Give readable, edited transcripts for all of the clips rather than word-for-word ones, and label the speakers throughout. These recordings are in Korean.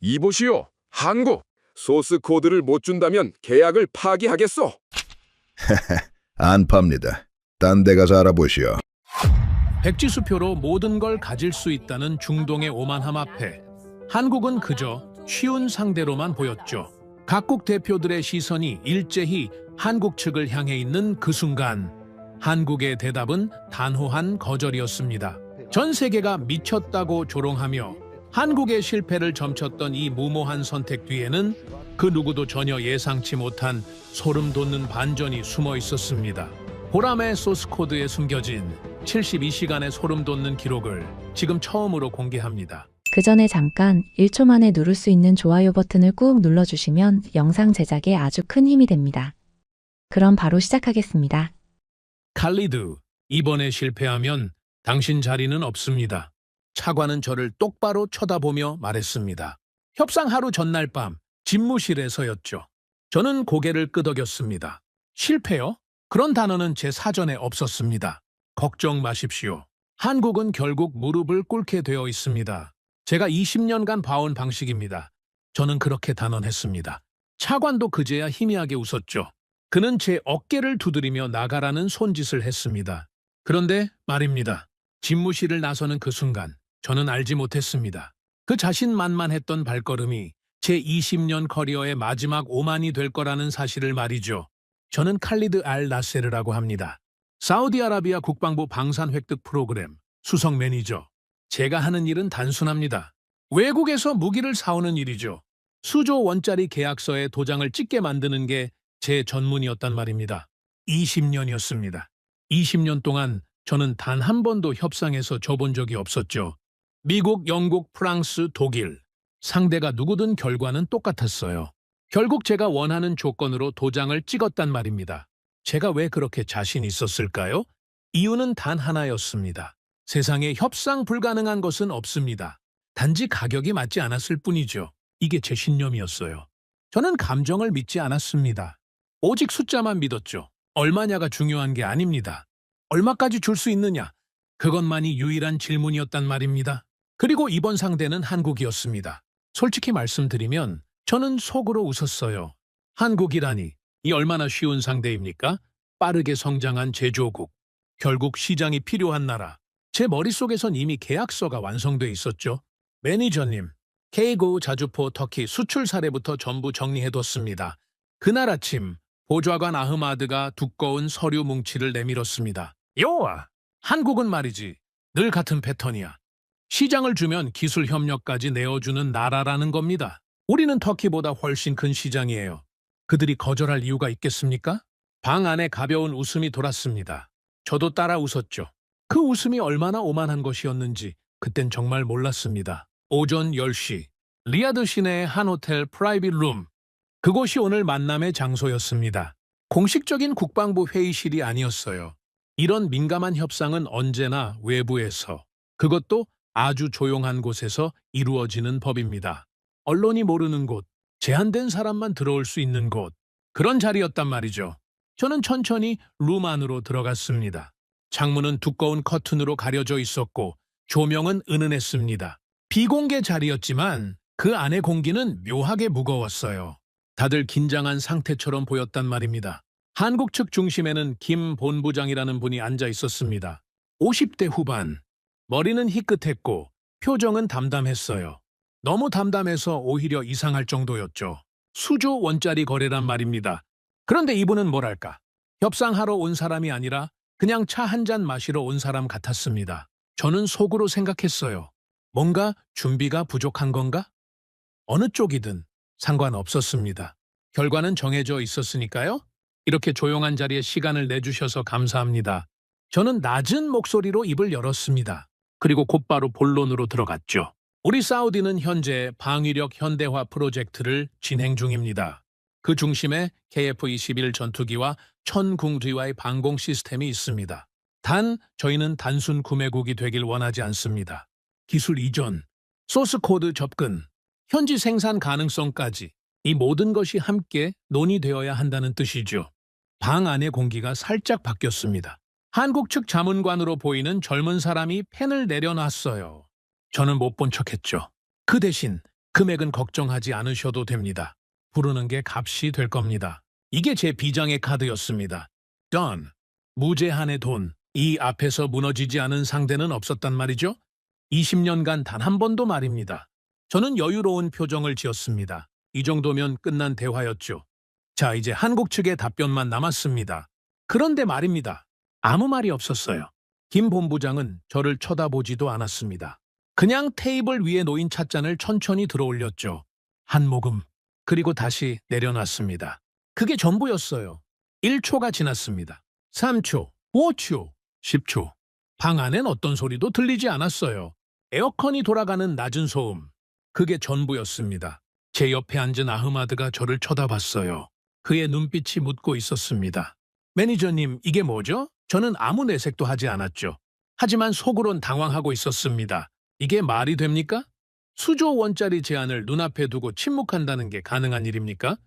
Speaker 1: 이보시오, 한국. 소스 코드를 못 준다면 계약을 파기하겠소.
Speaker 2: 안 팝니다. 딴 데 가서 알아보시오.
Speaker 3: 백지수표로 모든 걸 가질 수 있다는 중동의 오만함 앞에 한국은 그저 쉬운 상대로만 보였죠. 각국 대표들의 시선이 일제히 한국 측을 향해 있는 그 순간 한국의 대답은 단호한 거절이었습니다. 전 세계가 미쳤다고 조롱하며 한국의 실패를 점쳤던 이 무모한 선택 뒤에는 그 누구도 전혀 예상치 못한 소름 돋는 반전이 숨어 있었습니다. 보람의 소스코드에 숨겨진 72시간의 소름 돋는 기록을 지금 처음으로 공개합니다.
Speaker 4: 그 전에 잠깐 1초 만에 누를 수 있는 좋아요 버튼을 꾹 눌러주시면 영상 제작에 아주 큰 힘이 됩니다. 그럼 바로 시작하겠습니다.
Speaker 3: 칼리드, 이번에 실패하면 당신 자리는 없습니다. 차관은 저를 똑바로 쳐다보며 말했습니다. 협상 하루 전날 밤 집무실에서였죠. 저는 고개를 끄덕였습니다. 실패요? 그런 단어는 제 사전에 없었습니다. 걱정 마십시오. 한국은 결국 무릎을 꿇게 되어 있습니다. 제가 20년간 봐온 방식입니다. 저는 그렇게 단언했습니다. 차관도 그제야 희미하게 웃었죠. 그는 제 어깨를 두드리며 나가라는 손짓을 했습니다. 그런데 말입니다. 집무실을 나서는 그 순간 저는 알지 못했습니다. 그 자신만만했던 발걸음이 제 20년 커리어의 마지막 오만이 될 거라는 사실을 말이죠. 저는 칼리드 알 나세르라고 합니다. 사우디아라비아 국방부 방산 획득 프로그램 수석 매니저. 제가 하는 일은 단순합니다. 외국에서 무기를 사오는 일이죠. 수조 원짜리 계약서에 도장을 찍게 만드는 게 제 전문이었단 말입니다. 20년이었습니다. 20년 동안 저는 단 한 번도 협상에서 져본 적이 없었죠. 미국, 영국, 프랑스, 독일. 상대가 누구든 결과는 똑같았어요. 결국 제가 원하는 조건으로 도장을 찍었단 말입니다. 제가 왜 그렇게 자신 있었을까요? 이유는 단 하나였습니다. 세상에 협상 불가능한 것은 없습니다. 단지 가격이 맞지 않았을 뿐이죠. 이게 제 신념이었어요. 저는 감정을 믿지 않았습니다. 오직 숫자만 믿었죠. 얼마냐가 중요한 게 아닙니다. 얼마까지 줄 수 있느냐? 그것만이 유일한 질문이었단 말입니다. 그리고 이번 상대는 한국이었습니다. 솔직히 말씀드리면 저는 속으로 웃었어요. 한국이라니, 이 얼마나 쉬운 상대입니까? 빠르게 성장한 제조국, 결국 시장이 필요한 나라. 제 머릿속에선 이미 계약서가 완성돼 있었죠. 매니저님, K9 자주포 터키 수출 사례부터 전부 정리해뒀습니다. 그날 아침 보좌관 아흐마드가 두꺼운 서류 뭉치를 내밀었습니다. 여와, 한국은 말이지 늘 같은 패턴이야. 시장을 주면 기술 협력까지 내어주는 나라라는 겁니다. 우리는 터키보다 훨씬 큰 시장이에요. 그들이 거절할 이유가 있겠습니까? 방 안에 가벼운 웃음이 돌았습니다. 저도 따라 웃었죠. 그 웃음이 얼마나 오만한 것이었는지 그땐 정말 몰랐습니다. 오전 10시, 리야드 시내의 한 호텔 프라이빗 룸. 그곳이 오늘 만남의 장소였습니다. 공식적인 국방부 회의실이 아니었어요. 이런 민감한 협상은 언제나 외부에서, 그것도 아주 조용한 곳에서 이루어지는 법입니다. 언론이 모르는 곳, 제한된 사람만 들어올 수 있는 곳, 그런 자리였단 말이죠. 저는 천천히 룸 안으로 들어갔습니다. 창문은 두꺼운 커튼으로 가려져 있었고 조명은 은은했습니다. 비공개 자리였지만 그 안의 공기는 묘하게 무거웠어요. 다들 긴장한 상태처럼 보였단 말입니다. 한국 측 중심에는 김 본부장이라는 분이 앉아 있었습니다. 50대 후반, 머리는 희끗했고 표정은 담담했어요. 너무 담담해서 오히려 이상할 정도였죠. 수조 원짜리 거래란 말입니다. 그런데 이분은 뭐랄까, 협상하러 온 사람이 아니라 그냥 차 한 잔 마시러 온 사람 같았습니다. 저는 속으로 생각했어요. 뭔가 준비가 부족한 건가? 어느 쪽이든 상관없었습니다. 결과는 정해져 있었으니까요. 이렇게 조용한 자리에 시간을 내주셔서 감사합니다. 저는 낮은 목소리로 입을 열었습니다. 그리고 곧바로 본론으로 들어갔죠. 우리 사우디는 현재 방위력 현대화 프로젝트를 진행 중입니다. 그 중심에 KF-21 전투기와 천궁지와의 방공 시스템이 있습니다. 단, 저희는 단순 구매국이 되길 원하지 않습니다. 기술 이전, 소스 코드 접근, 현지 생산 가능성까지 이 모든 것이 함께 논의되어야 한다는 뜻이죠. 방 안의 공기가 살짝 바뀌었습니다. 한국 측 자문관으로 보이는 젊은 사람이 펜을 내려놨어요. 저는 못 본 척했죠. 그 대신 금액은 걱정하지 않으셔도 됩니다. 부르는 게 값이 될 겁니다. 이게 제 비장의 카드였습니다. Done. 무제한의 돈. 이 앞에서 무너지지 않은 상대는 없었단 말이죠. 20년간 단 한 번도 말입니다. 저는 여유로운 표정을 지었습니다. 이 정도면 끝난 대화였죠. 자, 이제 한국 측의 답변만 남았습니다. 그런데 말입니다. 아무 말이 없었어요. 김 본부장은 저를 쳐다보지도 않았습니다. 그냥 테이블 위에 놓인 찻잔을 천천히 들어올렸죠. 한 모금, 그리고 다시 내려놨습니다. 그게 전부였어요. 1초가 지났습니다. 3초, 5초, 10초. 방 안엔 어떤 소리도 들리지 않았어요. 에어컨이 돌아가는 낮은 소음. 그게 전부였습니다. 제 옆에 앉은 아흐마드가 저를 쳐다봤어요. 그의 눈빛이 묻고 있었습니다. 매니저님, 이게 뭐죠? 저는 아무 내색도 하지 않았죠. 하지만 속으론 당황하고 있었습니다. 이게 말이 됩니까? 수조 원짜리 제안을 눈앞에 두고 침묵한다는 게 가능한 일입니까?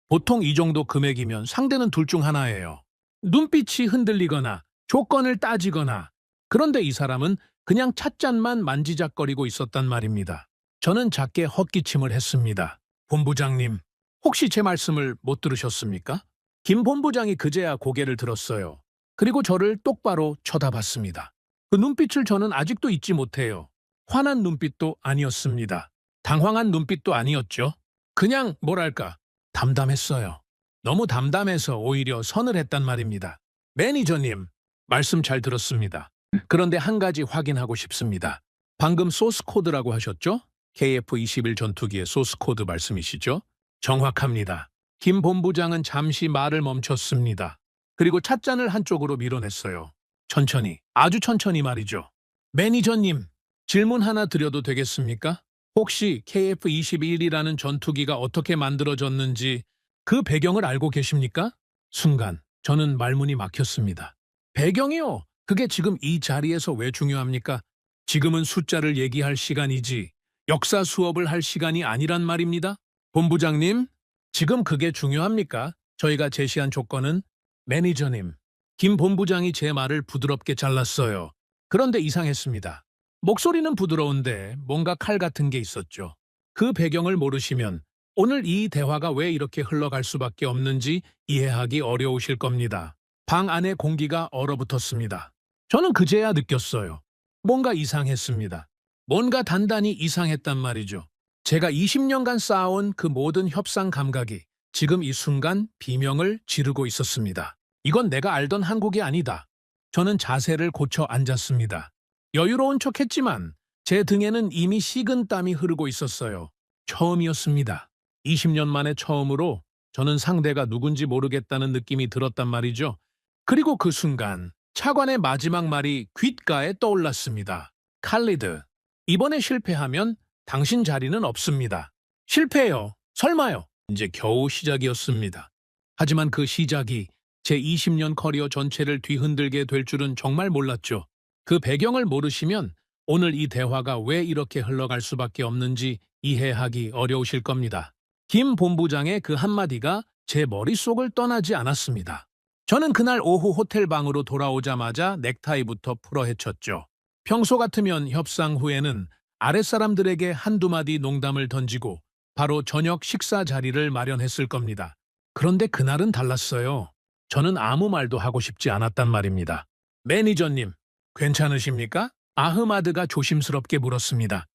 Speaker 3: 보통 이 정도 금액이면 상대는 둘 중 하나예요. 눈빛이 흔들리거나 조건을 따지거나. 그런데 이 사람은 그냥 찻잔만 만지작거리고 있었단 말입니다. 저는 작게 헛기침을 했습니다. 본부장님, 혹시 제 말씀을 못 들으셨습니까? 김 본부장이 그제야 고개를 들었어요. 그리고 저를 똑바로 쳐다봤습니다. 그 눈빛을 저는 아직도 잊지 못해요. 화난 눈빛도 아니었습니다. 당황한 눈빛도 아니었죠. 그냥 뭐랄까 담담했어요. 너무 담담해서 오히려 서늘했단 말입니다. 매니저님, 말씀 잘 들었습니다. 그런데 한 가지 확인하고 싶습니다. 방금 소스 코드라고 하셨죠? KF-21 전투기의 소스 코드 말씀이시죠? 정확합니다. 김 본부장은 잠시 말을 멈췄습니다. 그리고 찻잔을 한쪽으로 밀어냈어요. 천천히, 아주 천천히 말이죠. 매니저님, 질문 하나 드려도 되겠습니까? 혹시 KF-21이라는 전투기가 어떻게 만들어졌는지 그 배경을 알고 계십니까? 순간 저는 말문이 막혔습니다. 배경이요? 그게 지금 이 자리에서 왜 중요합니까? 지금은 숫자를 얘기할 시간이지 역사 수업을 할 시간이 아니란 말입니다. 본부장님, 지금 그게 중요합니까? 저희가 제시한 조건은 매니저님, 김 본부장이 제 말을 부드럽게 잘랐어요. 그런데 이상했습니다. 목소리는 부드러운데 뭔가 칼 같은 게 있었죠. 그 배경을 모르시면 오늘 이 대화가 왜 이렇게 흘러갈 수밖에 없는지 이해하기 어려우실 겁니다. 방 안의 공기가 얼어붙었습니다. 저는 그제야 느꼈어요. 뭔가 이상했습니다. 뭔가 단단히 이상했단 말이죠. 제가 20년간 쌓아온 그 모든 협상 감각이 지금 이 순간 비명을 지르고 있었습니다. 이건 내가 알던 한국이 아니다. 저는 자세를 고쳐 앉았습니다. 여유로운 척했지만 제 등에는 이미 식은 땀이 흐르고 있었어요. 처음이었습니다. 20년 만에 처음으로 저는 상대가 누군지 모르겠다는 느낌이 들었단 말이죠. 그리고 그 순간 차관의 마지막 말이 귓가에 떠올랐습니다. 칼리드, 이번에 실패하면 당신 자리는 없습니다. 실패요. 설마요. 이제 겨우 시작이었습니다. 하지만 그 시작이 제 20년 커리어 전체를 뒤흔들게 될 줄은 정말 몰랐죠. 그 배경을 모르시면 오늘 이 대화가 왜 이렇게 흘러갈 수밖에 없는지 이해하기 어려우실 겁니다. 김 본부장의 그 한마디가 제 머릿속을 떠나지 않았습니다. 저는 그날 오후 호텔 방으로 돌아오자마자 넥타이부터 풀어 헤쳤죠. 평소 같으면 협상 후에는 아랫사람들에게 한두 마디 농담을 던지고 바로 저녁 식사 자리를 마련했을 겁니다. 그런데 그날은 달랐어요. 저는 아무 말도 하고 싶지 않았단 말입니다. 매니저님, 괜찮으십니까? 아흐마드가 조심스럽게 물었습니다.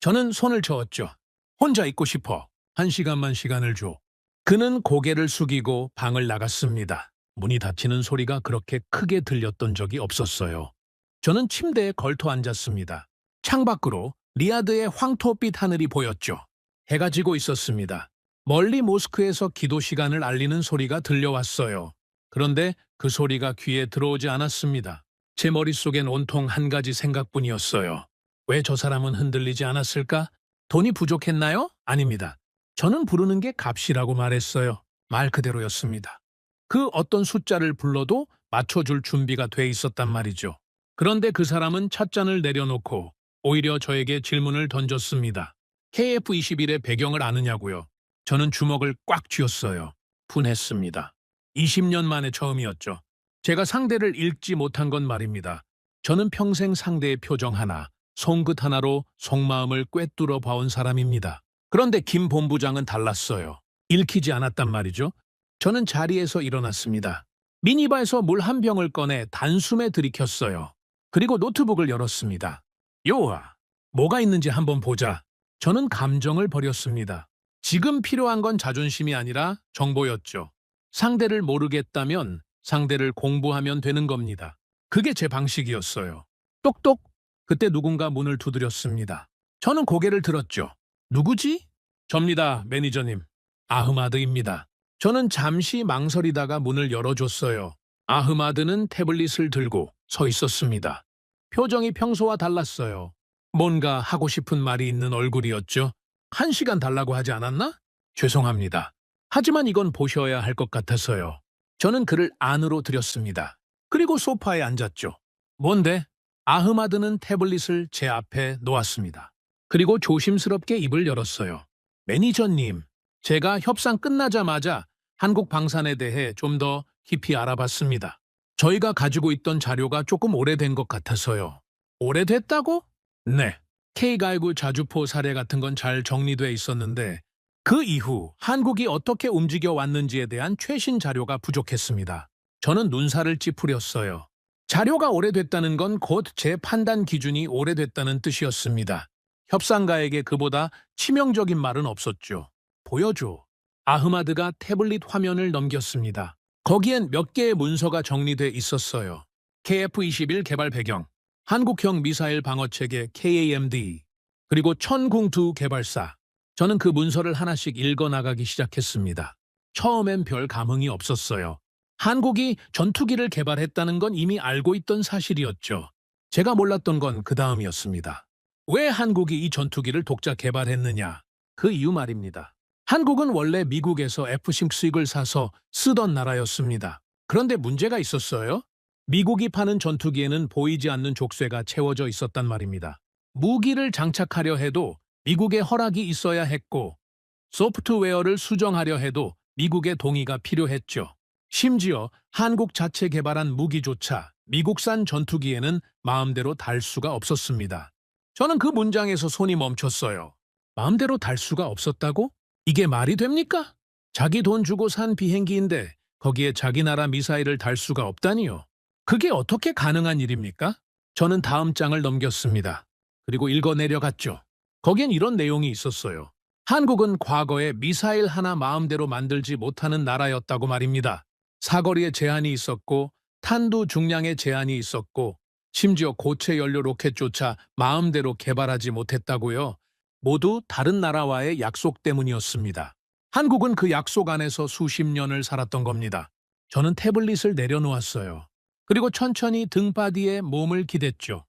Speaker 3: 저는 손을 저었죠. 혼자 있고 싶어. 1시간만 시간을 줘. 그는 고개를 숙이고 방을 나갔습니다. 문이 닫히는 소리가 그렇게 크게 들렸던 적이 없었어요. 저는 침대에 걸터 앉았습니다. 창밖으로 리야드의 황토빛 하늘이 보였죠. 해가 지고 있었습니다. 멀리 모스크에서 기도 시간을 알리는 소리가 들려왔어요. 그런데 그 소리가 귀에 들어오지 않았습니다. 제 머릿속엔 온통 한 가지 생각뿐이었어요. 왜 저 사람은 흔들리지 않았을까? 돈이 부족했나요? 아닙니다. 저는 부르는 게 값이라고 말했어요. 말 그대로였습니다. 그 어떤 숫자를 불러도 맞춰줄 준비가 돼 있었단 말이죠. 그런데 그 사람은 찻잔을 내려놓고 오히려 저에게 질문을 던졌습니다. KF-21의 배경을 아느냐고요? 저는 주먹을 꽉 쥐었어요. 분했습니다. 20년 만에 처음이었죠. 제가 상대를 읽지 못한 건 말입니다. 저는 평생 상대의 표정 하나, 손끝 하나로 속마음을 꿰뚫어 봐온 사람입니다. 그런데 김 본부장은 달랐어요. 읽히지 않았단 말이죠. 저는 자리에서 일어났습니다. 미니바에서 물 한 병을 꺼내 단숨에 들이켰어요. 그리고 노트북을 열었습니다. 요아, 뭐가 있는지 한번 보자. 저는 감정을 버렸습니다. 지금 필요한 건 자존심이 아니라 정보였죠. 상대를 모르겠다면 상대를 공부하면 되는 겁니다. 그게 제 방식이었어요. 똑똑! 그때 누군가 문을 두드렸습니다. 저는 고개를 들었죠. 누구지? 접니다, 매니저님. 아흐마드입니다. 저는 잠시 망설이다가 문을 열어줬어요. 아흐마드는 태블릿을 들고 서 있었습니다. 표정이 평소와 달랐어요. 뭔가 하고 싶은 말이 있는 얼굴이었죠. 1시간 달라고 하지 않았나? 죄송합니다. 하지만 이건 보셔야 할 것 같아서요. 저는 그를 안으로 들였습니다. 그리고 소파에 앉았죠. 뭔데? 아흐마드는 태블릿을 제 앞에 놓았습니다. 그리고 조심스럽게 입을 열었어요. 매니저님, 제가 협상 끝나자마자 한국 방산에 대해 좀 더 깊이 알아봤습니다. 저희가 가지고 있던 자료가 조금 오래된 것 같아서요. 오래됐다고? 네. K가이구 자주포 사례 같은 건 잘 정리돼 있었는데 그 이후 한국이 어떻게 움직여 왔는지에 대한 최신 자료가 부족했습니다. 저는 눈살을 찌푸렸어요. 자료가 오래됐다는 건 곧 제 판단 기준이 오래됐다는 뜻이었습니다. 협상가에게 그보다 치명적인 말은 없었죠. 보여줘. 아흐마드가 태블릿 화면을 넘겼습니다. 거기엔 몇 개의 문서가 정리돼 있었어요. KF-21 개발 배경, 한국형 미사일 방어체계 KAMD, 그리고 천궁2 개발사. 저는 그 문서를 하나씩 읽어나가기 시작했습니다. 처음엔 별 감흥이 없었어요. 한국이 전투기를 개발했다는 건 이미 알고 있던 사실이었죠. 제가 몰랐던 건 그 다음이었습니다. 왜 한국이 이 전투기를 독자 개발했느냐? 그 이유 말입니다. 한국은 원래 미국에서 F-16을 사서 쓰던 나라였습니다. 그런데 문제가 있었어요. 미국이 파는 전투기에는 보이지 않는 족쇄가 채워져 있었단 말입니다. 무기를 장착하려 해도 미국의 허락이 있어야 했고 소프트웨어를 수정하려 해도 미국의 동의가 필요했죠. 심지어 한국 자체 개발한 무기조차 미국산 전투기에는 마음대로 달 수가 없었습니다. 저는 그 문장에서 손이 멈췄어요. 마음대로 달 수가 없었다고? 이게 말이 됩니까? 자기 돈 주고 산 비행기인데 거기에 자기 나라 미사일을 달 수가 없다니요. 그게 어떻게 가능한 일입니까? 저는 다음 장을 넘겼습니다. 그리고 읽어 내려갔죠. 거기엔 이런 내용이 있었어요. 한국은 과거에 미사일 하나 마음대로 만들지 못하는 나라였다고 말입니다. 사거리에 제한이 있었고 탄두 중량에 제한이 있었고 심지어 고체 연료 로켓조차 마음대로 개발하지 못했다고요. 모두 다른 나라와의 약속 때문이었습니다. 한국은 그 약속 안에서 수십 년을 살았던 겁니다. 저는 태블릿을 내려놓았어요. 그리고 천천히 등바디에 몸을 기댔죠.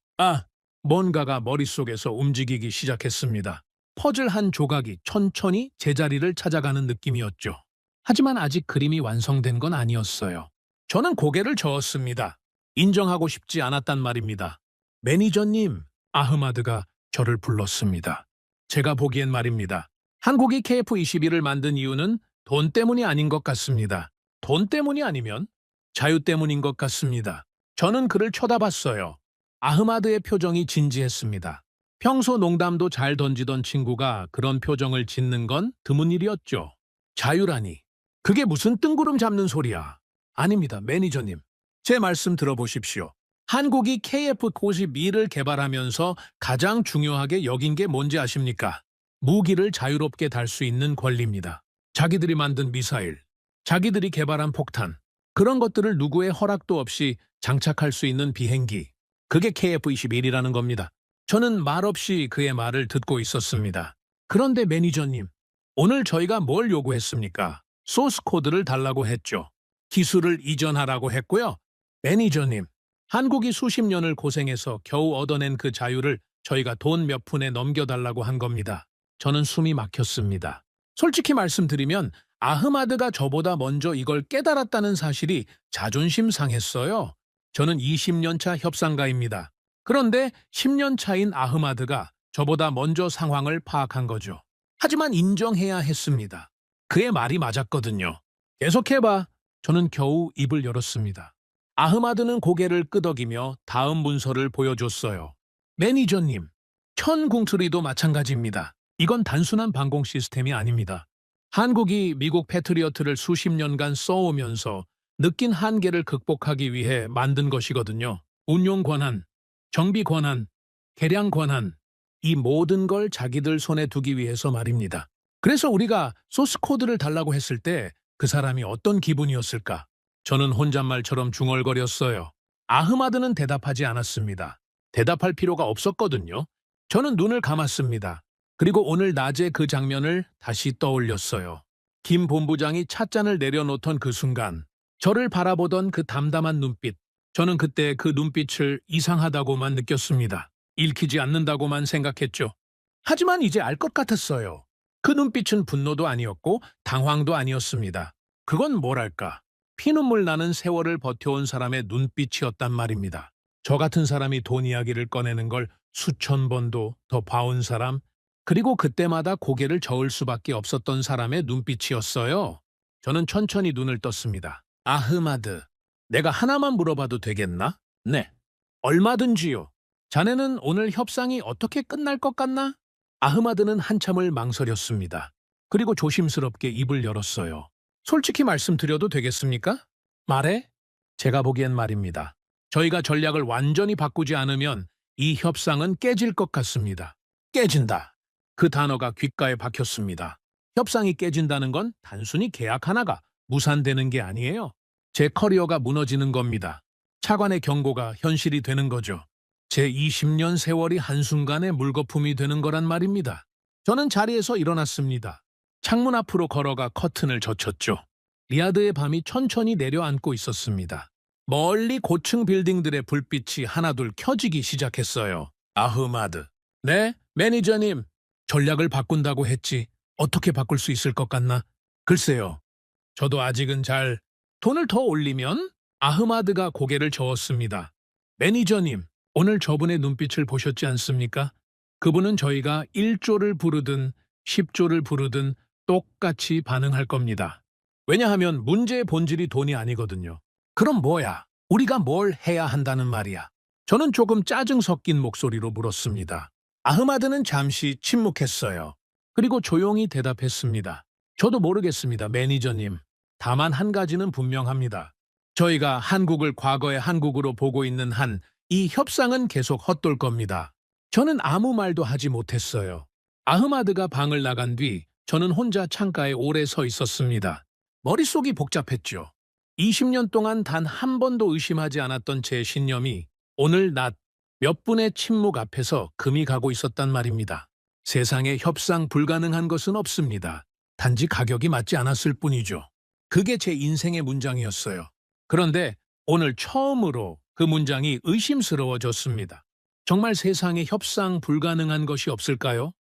Speaker 3: 뭔가가 머릿속에서 움직이기 시작했습니다. 퍼즐 한 조각이 천천히 제자리를 찾아가는 느낌이었죠. 하지만 아직 그림이 완성된 건 아니었어요. 저는 고개를 저었습니다. 인정하고 싶지 않았단 말입니다. 매니저님, 아흐마드가 저를 불렀습니다. 제가 보기엔 말입니다. 한국이 KF-21을 만든 이유는 돈 때문이 아닌 것 같습니다. 돈 때문이 아니면 자유 때문인 것 같습니다. 저는 그를 쳐다봤어요. 아흐마드의 표정이 진지했습니다. 평소 농담도 잘 던지던 친구가 그런 표정을 짓는 건 드문 일이었죠. 자유라니. 그게 무슨 뜬구름 잡는 소리야. 아닙니다, 매니저님. 제 말씀 들어보십시오. 한국이 KF-92를 개발하면서 가장 중요하게 여긴 게 뭔지 아십니까? 무기를 자유롭게 달 수 있는 권리입니다. 자기들이 만든 미사일, 자기들이 개발한 폭탄, 그런 것들을 누구의 허락도 없이 장착할 수 있는 비행기. 그게 KF-21이라는 겁니다. 저는 말없이 그의 말을 듣고 있었습니다. 그런데 매니저님, 오늘 저희가 뭘 요구했습니까? 소스 코드를 달라고 했죠. 기술을 이전하라고 했고요. 매니저님, 한국이 수십 년을 고생해서 겨우 얻어낸 그 자유를 저희가 돈 몇 푼에 넘겨달라고 한 겁니다. 저는 숨이 막혔습니다. 솔직히 말씀드리면 아흐마드가 저보다 먼저 이걸 깨달았다는 사실이 자존심 상했어요. 저는 20년 차 협상가입니다. 그런데 10년 차인 아흐마드가 저보다 먼저 상황을 파악한 거죠. 하지만 인정해야 했습니다. 그의 말이 맞았거든요. 계속해봐. 저는 겨우 입을 열었습니다. 아흐마드는 고개를 끄덕이며 다음 문서를 보여줬어요. 매니저님, 천궁3도 마찬가지입니다. 이건 단순한 방공 시스템이 아닙니다. 한국이 미국 패트리어트를 수십 년간 써오면서 느낀 한계를 극복하기 위해 만든 것이거든요. 운용 권한, 정비 권한, 개량 권한, 이 모든 걸 자기들 손에 두기 위해서 말입니다. 그래서 우리가 소스 코드를 달라고 했을 때 그 사람이 어떤 기분이었을까? 저는 혼잣말처럼 중얼거렸어요. 아흐마드는 대답하지 않았습니다. 대답할 필요가 없었거든요. 저는 눈을 감았습니다. 그리고 오늘 낮에 그 장면을 다시 떠올렸어요. 김 본부장이 찻잔을 내려놓던 그 순간, 저를 바라보던 그 담담한 눈빛, 저는 그때 그 눈빛을 이상하다고만 느꼈습니다. 읽히지 않는다고만 생각했죠. 하지만 이제 알 것 같았어요. 그 눈빛은 분노도 아니었고 당황도 아니었습니다. 그건 뭐랄까, 피눈물 나는 세월을 버텨온 사람의 눈빛이었단 말입니다. 저 같은 사람이 돈 이야기를 꺼내는 걸 수천 번도 더 봐온 사람, 그리고 그때마다 고개를 저을 수밖에 없었던 사람의 눈빛이었어요. 저는 천천히 눈을 떴습니다. 아흐마드, 내가 하나만 물어봐도 되겠나? 네. 얼마든지요. 자네는 오늘 협상이 어떻게 끝날 것 같나? 아흐마드는 한참을 망설였습니다. 그리고 조심스럽게 입을 열었어요. 솔직히 말씀드려도 되겠습니까? 말해? 제가 보기엔 말입니다. 저희가 전략을 완전히 바꾸지 않으면 이 협상은 깨질 것 같습니다. 깨진다. 그 단어가 귓가에 박혔습니다. 협상이 깨진다는 건 단순히 계약 하나가 무산되는 게 아니에요. 제 커리어가 무너지는 겁니다. 차관의 경고가 현실이 되는 거죠. 제 20년 세월이 한순간에 물거품이 되는 거란 말입니다. 저는 자리에서 일어났습니다. 창문 앞으로 걸어가 커튼을 젖혔죠. 리야드의 밤이 천천히 내려앉고 있었습니다. 멀리 고층 빌딩들의 불빛이 하나둘 켜지기 시작했어요. 아흐마드. 네, 매니저님. 전략을 바꾼다고 했지. 어떻게 바꿀 수 있을 것 같나? 글쎄요. 저도 아직은 잘... 돈을 더 올리면? 아흐마드가 고개를 저었습니다. 매니저님, 오늘 저분의 눈빛을 보셨지 않습니까? 그분은 저희가 1조를 부르든 10조를 부르든 똑같이 반응할 겁니다. 왜냐하면 문제의 본질이 돈이 아니거든요. 그럼 뭐야? 우리가 뭘 해야 한다는 말이야? 저는 조금 짜증 섞인 목소리로 물었습니다. 아흐마드는 잠시 침묵했어요. 그리고 조용히 대답했습니다. 저도 모르겠습니다, 매니저님. 다만 한 가지는 분명합니다. 저희가 한국을 과거의 한국으로 보고 있는 한 이 협상은 계속 헛돌 겁니다. 저는 아무 말도 하지 못했어요. 아흐마드가 방을 나간 뒤 저는 혼자 창가에 오래 서 있었습니다. 머릿속이 복잡했죠. 20년 동안 단 한 번도 의심하지 않았던 제 신념이 오늘 낮 몇 분의 침묵 앞에서 금이 가고 있었단 말입니다. 세상에 협상 불가능한 것은 없습니다. 단지 가격이 맞지 않았을 뿐이죠. 그게 제 인생의 문장이었어요. 그런데 오늘 처음으로 그 문장이 의심스러워졌습니다. 정말 세상에 협상 불가능한 것이 없을까요?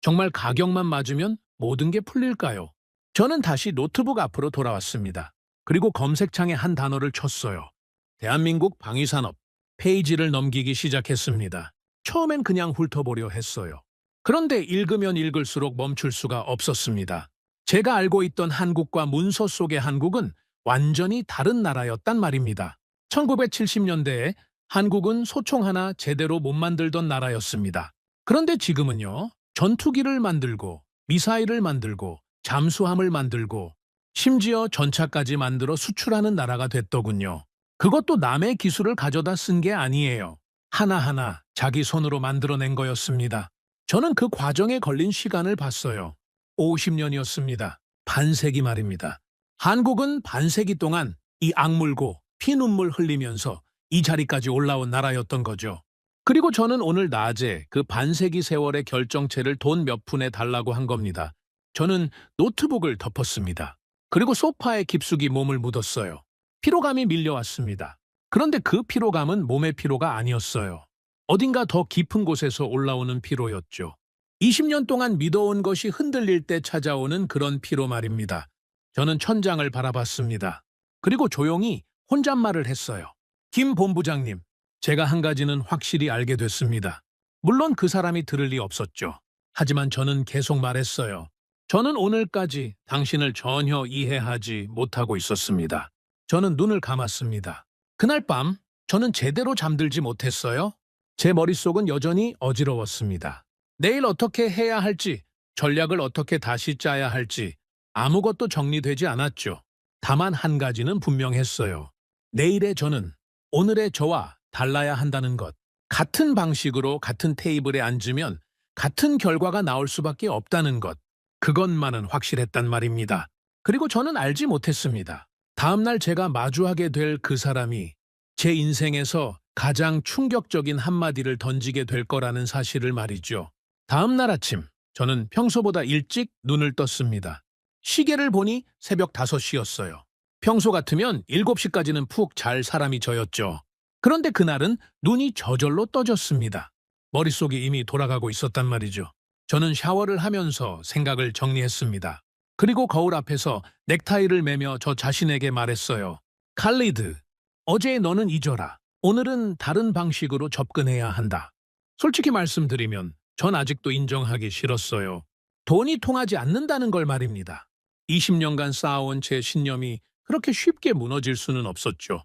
Speaker 3: 정말 가격만 맞으면 모든 게 풀릴까요? 저는 다시 노트북 앞으로 돌아왔습니다. 그리고 검색창에 한 단어를 쳤어요. 대한민국 방위산업. 페이지를 넘기기 시작했습니다. 처음엔 그냥 훑어보려 했어요. 그런데 읽으면 읽을수록 멈출 수가 없었습니다. 제가 알고 있던 한국과 문서 속의 한국은 완전히 다른 나라였단 말입니다. 1970년대에 한국은 소총 하나 제대로 못 만들던 나라였습니다. 그런데 지금은요, 전투기를 만들고 미사일을 만들고 잠수함을 만들고 심지어 전차까지 만들어 수출하는 나라가 됐더군요. 그것도 남의 기술을 가져다 쓴 게 아니에요. 하나하나 자기 손으로 만들어낸 거였습니다. 저는 그 과정에 걸린 시간을 봤어요. 50년이었습니다. 반세기 말입니다. 한국은 반세기 동안 이 악물고 피눈물 흘리면서 이 자리까지 올라온 나라였던 거죠. 그리고 저는 오늘 낮에 그 반세기 세월의 결정체를 돈 몇 푼에 달라고 한 겁니다. 저는 노트북을 덮었습니다. 그리고 소파에 깊숙이 몸을 묻었어요. 피로감이 밀려왔습니다. 그런데 그 피로감은 몸의 피로가 아니었어요. 어딘가 더 깊은 곳에서 올라오는 피로였죠. 20년 동안 믿어온 것이 흔들릴 때 찾아오는 그런 피로 말입니다. 저는 천장을 바라봤습니다. 그리고 조용히 혼잣말을 했어요. 김 본부장님, 제가 한 가지는 확실히 알게 됐습니다. 물론 그 사람이 들을 리 없었죠. 하지만 저는 계속 말했어요. 저는 오늘까지 당신을 전혀 이해하지 못하고 있었습니다. 저는 눈을 감았습니다. 그날 밤 저는 제대로 잠들지 못했어요. 제 머릿속은 여전히 어지러웠습니다. 내일 어떻게 해야 할지, 전략을 어떻게 다시 짜야 할지 아무것도 정리되지 않았죠. 다만 한 가지는 분명했어요. 내일의 저는 오늘의 저와 달라야 한다는 것. 같은 방식으로 같은 테이블에 앉으면 같은 결과가 나올 수밖에 없다는 것. 그것만은 확실했단 말입니다. 그리고 저는 알지 못했습니다. 다음날 제가 마주하게 될 그 사람이 제 인생에서 가장 충격적인 한마디를 던지게 될 거라는 사실을 말이죠. 다음날 아침, 저는 평소보다 일찍 눈을 떴습니다. 시계를 보니 새벽 5시였어요. 평소 같으면 7시까지는 푹 잘 사람이 저였죠. 그런데 그날은 눈이 저절로 떠졌습니다. 머릿속이 이미 돌아가고 있었단 말이죠. 저는 샤워를 하면서 생각을 정리했습니다. 그리고 거울 앞에서 넥타이를 매며 저 자신에게 말했어요. 칼리드, 어제의 너는 잊어라. 오늘은 다른 방식으로 접근해야 한다. 솔직히 말씀드리면 전 아직도 인정하기 싫었어요. 돈이 통하지 않는다는 걸 말입니다. 20년간 쌓아온 제 신념이 그렇게 쉽게 무너질 수는 없었죠.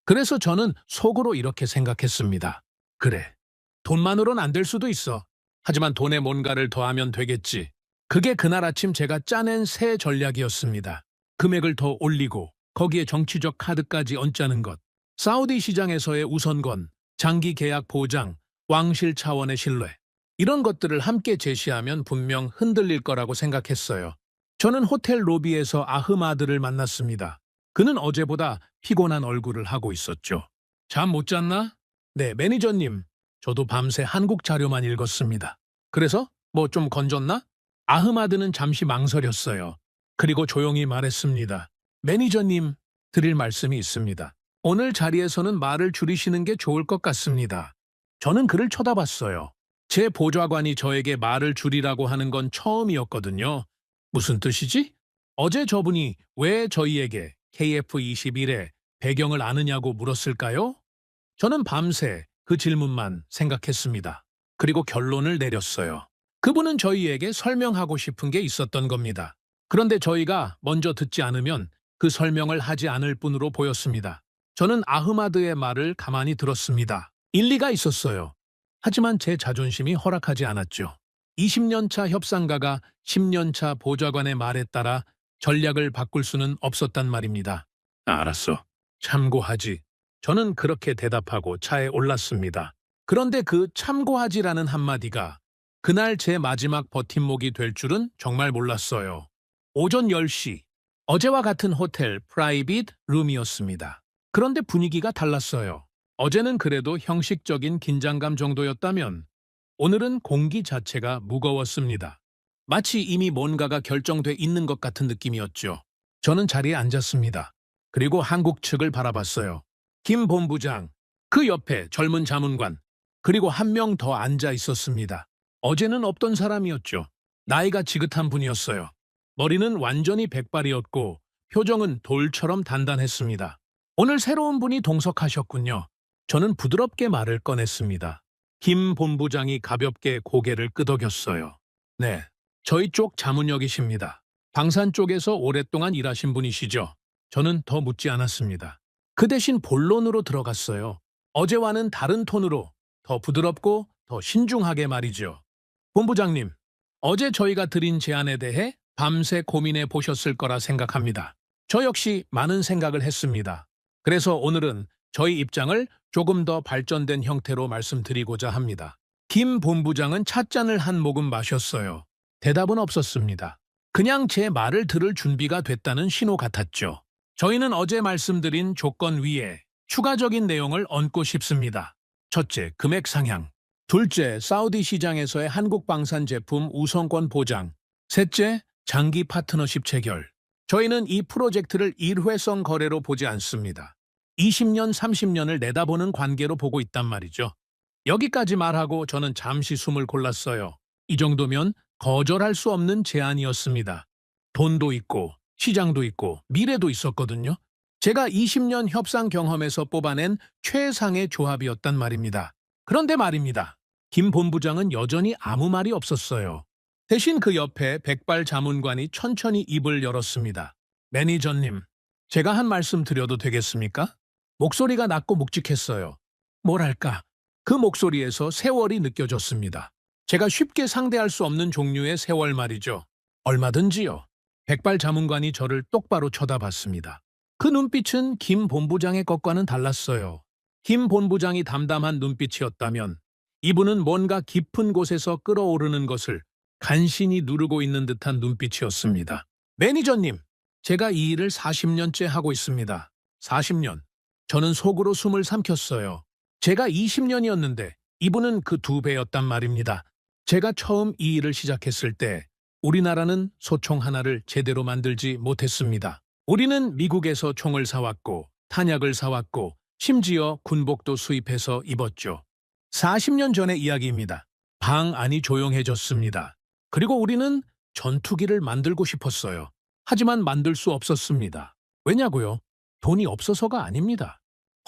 Speaker 3: 그래서 저는 속으로 이렇게 생각했습니다. 그래, 돈만으론 안 될 수도 있어. 하지만 돈에 뭔가를 더하면 되겠지. 그게 그날 아침 제가 짜낸 새 전략이었습니다. 금액을 더 올리고 거기에 정치적 카드까지 얹자는 것. 사우디 시장에서의 우선권, 장기 계약 보장, 왕실 차원의 신뢰. 이런 것들을 함께 제시하면 분명 흔들릴 거라고 생각했어요. 저는 호텔 로비에서 아흐마드를 만났습니다. 그는 어제보다 피곤한 얼굴을 하고 있었죠. 잠 못 잤나? 네, 매니저님. 저도 밤새 한국 자료만 읽었습니다. 그래서 뭐 좀 건졌나? 아흐마드는 잠시 망설였어요. 그리고 조용히 말했습니다. 매니저님, 드릴 말씀이 있습니다. 오늘 자리에서는 말을 줄이시는 게 좋을 것 같습니다. 저는 그를 쳐다봤어요. 제 보좌관이 저에게 말을 줄이라고 하는 건 처음이었거든요. 무슨 뜻이지? 어제 저분이 왜 저희에게 KF21의 배경을 아느냐고 물었을까요? 저는 밤새 그 질문만 생각했습니다. 그리고 결론을 내렸어요. 그분은 저희에게 설명하고 싶은 게 있었던 겁니다. 그런데 저희가 먼저 듣지 않으면 그 설명을 하지 않을 뿐으로 보였습니다. 저는 아흐마드의 말을 가만히 들었습니다. 일리가 있었어요. 하지만 제 자존심이 허락하지 않았죠. 20년차 협상가가 10년차 보좌관의 말에 따라 전략을 바꿀 수는 없었단 말입니다. 알았어. 참고하지. 저는 그렇게 대답하고 차에 올랐습니다. 그런데 그 참고하지라는 한마디가 그날 제 마지막 버팀목이 될 줄은 정말 몰랐어요. 오전 10시, 어제와 같은 호텔 프라이빗 룸이었습니다. 그런데 분위기가 달랐어요. 어제는 그래도 형식적인 긴장감 정도였다면 오늘은 공기 자체가 무거웠습니다. 마치 이미 뭔가가 결정돼 있는 것 같은 느낌이었죠. 저는 자리에 앉았습니다. 그리고 한국 측을 바라봤어요. 김 본부장, 그 옆에 젊은 자문관, 그리고 한 명 더 앉아 있었습니다. 어제는 없던 사람이었죠. 나이가 지긋한 분이었어요. 머리는 완전히 백발이었고 표정은 돌처럼 단단했습니다. 오늘 새로운 분이 동석하셨군요. 저는 부드럽게 말을 꺼냈습니다. 김 본부장이 가볍게 고개를 끄덕였어요. 네, 저희 쪽 자문역이십니다. 방산 쪽에서 오랫동안 일하신 분이시죠? 저는 더 묻지 않았습니다. 그 대신 본론으로 들어갔어요. 어제와는 다른 톤으로 더 부드럽고 더 신중하게 말이죠. 본부장님, 어제 저희가 드린 제안에 대해 밤새 고민해 보셨을 거라 생각합니다. 저 역시 많은 생각을 했습니다. 그래서 오늘은 저희 입장을 조금 더 발전된 형태로 말씀드리고자 합니다. 김 본부장은 찻잔을 한 모금 마셨어요. 대답은 없었습니다. 그냥 제 말을 들을 준비가 됐다는 신호 같았죠. 저희는 어제 말씀드린 조건 위에 추가적인 내용을 얹고 싶습니다. 첫째, 금액 상향. 둘째, 사우디 시장에서의 한국 방산 제품 우선권 보장. 셋째, 장기 파트너십 체결. 저희는 이 프로젝트를 일회성 거래로 보지 않습니다. 20년, 30년을 내다보는 관계로 보고 있단 말이죠. 여기까지 말하고 저는 잠시 숨을 골랐어요. 이 정도면 거절할 수 없는 제안이었습니다. 돈도 있고 시장도 있고 미래도 있었거든요. 제가 20년 협상 경험에서 뽑아낸 최상의 조합이었단 말입니다. 그런데 말입니다. 김 본부장은 여전히 아무 말이 없었어요. 대신 그 옆에 백발 자문관이 천천히 입을 열었습니다. 매니저님, 제가 한 말씀 드려도 되겠습니까? 목소리가 낮고 묵직했어요. 뭐랄까, 그 목소리에서 세월이 느껴졌습니다. 제가 쉽게 상대할 수 없는 종류의 세월 말이죠. 얼마든지요. 백발 자문관이 저를 똑바로 쳐다봤습니다. 그 눈빛은 김 본부장의 것과는 달랐어요. 김 본부장이 담담한 눈빛이었다면 이분은 뭔가 깊은 곳에서 끓어오르는 것을 간신히 누르고 있는 듯한 눈빛이었습니다. 매니저님, 제가 이 일을 40년째 하고 있습니다. 40년. 저는 속으로 숨을 삼켰어요. 제가 20년이었는데 이분은 그 2배였단 말입니다. 제가 처음 이 일을 시작했을 때 우리나라는 소총 하나를 제대로 만들지 못했습니다. 우리는 미국에서 총을 사왔고 탄약을 사왔고 심지어 군복도 수입해서 입었죠. 40년 전의 이야기입니다. 방 안이 조용해졌습니다. 그리고 우리는 전투기를 만들고 싶었어요. 하지만 만들 수 없었습니다. 왜냐고요? 돈이 없어서가 아닙니다.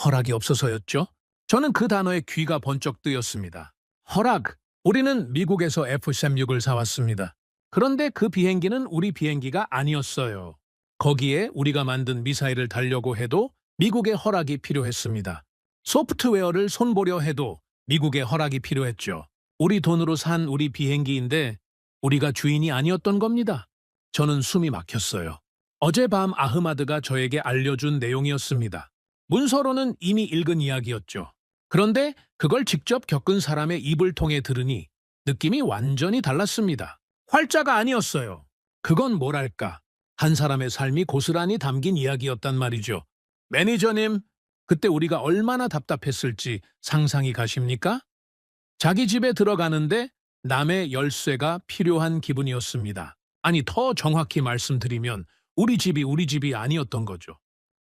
Speaker 3: 허락이 없어서였죠. 저는 그 단어에 귀가 번쩍 뜨였습니다. 허락. 우리는 미국에서 F-16을 사왔습니다. 그런데 그 비행기는 우리 비행기가 아니었어요. 거기에 우리가 만든 미사일을 달려고 해도 미국의 허락이 필요했습니다. 소프트웨어를 손보려 해도 미국의 허락이 필요했죠. 우리 돈으로 산 우리 비행기인데 우리가 주인이 아니었던 겁니다. 저는 숨이 막혔어요. 어젯밤 아흐마드가 저에게 알려준 내용이었습니다. 문서로는 이미 읽은 이야기였죠. 그런데 그걸 직접 겪은 사람의 입을 통해 들으니 느낌이 완전히 달랐습니다. 활자가 아니었어요. 그건 뭐랄까, 한 사람의 삶이 고스란히 담긴 이야기였단 말이죠. 매니저님, 그때 우리가 얼마나 답답했을지 상상이 가십니까? 자기 집에 들어가는데 남의 열쇠가 필요한 기분이었습니다. 아니, 더 정확히 말씀드리면 우리 집이 아니었던 거죠.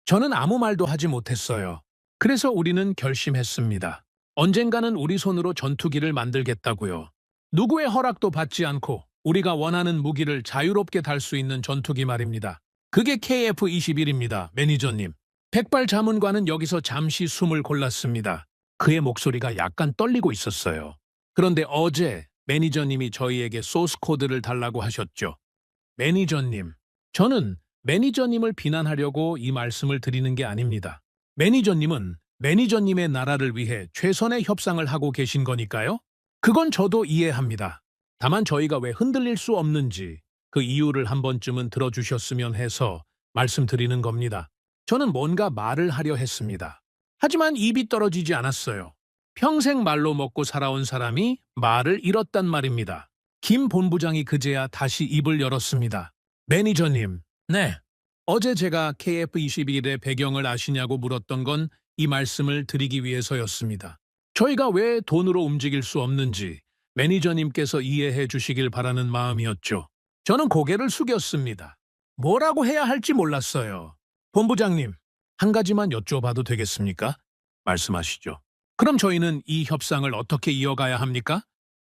Speaker 3: 저는 아무 말도 하지 못했어요. 그래서 우리는 결심했습니다. 언젠가는 우리 손으로 전투기를 만들겠다고요. 누구의 허락도 받지 않고 우리가 원하는 무기를 자유롭게 달 수 있는 전투기 말입니다. 그게 KF-21입니다, 매니저님. 백발 자문관은 여기서 잠시 숨을 골랐습니다. 그의 목소리가 약간 떨리고 있었어요. 그런데 어제 매니저님이 저희에게 소스 코드를 달라고 하셨죠. 매니저님, 저는 매니저님을 비난하려고 이 말씀을 드리는 게 아닙니다. 매니저님은 매니저님의 나라를 위해 최선의 협상을 하고 계신 거니까요. 그건 저도 이해합니다. 다만 저희가 왜 흔들릴 수 없는지 그 이유를 한 번쯤은 들어주셨으면 해서 말씀드리는 겁니다. 저는 뭔가 말을 하려 했습니다. 하지만 입이 떨어지지 않았어요. 평생 말로 먹고 살아온 사람이 말을 잃었단 말입니다. 김 본부장이 그제야 다시 입을 열었습니다. 매니저님, 네. 어제 제가 KF-21의 배경을 아시냐고 물었던 건 이 말씀을 드리기 위해서였습니다. 저희가 왜 돈으로 움직일 수 없는지 매니저님께서 이해해 주시길 바라는 마음이었죠. 저는 고개를 숙였습니다. 뭐라고 해야 할지 몰랐어요. 본부장님, 한 가지만 여쭤봐도 되겠습니까? 말씀하시죠. 그럼 저희는 이 협상을 어떻게 이어가야 합니까?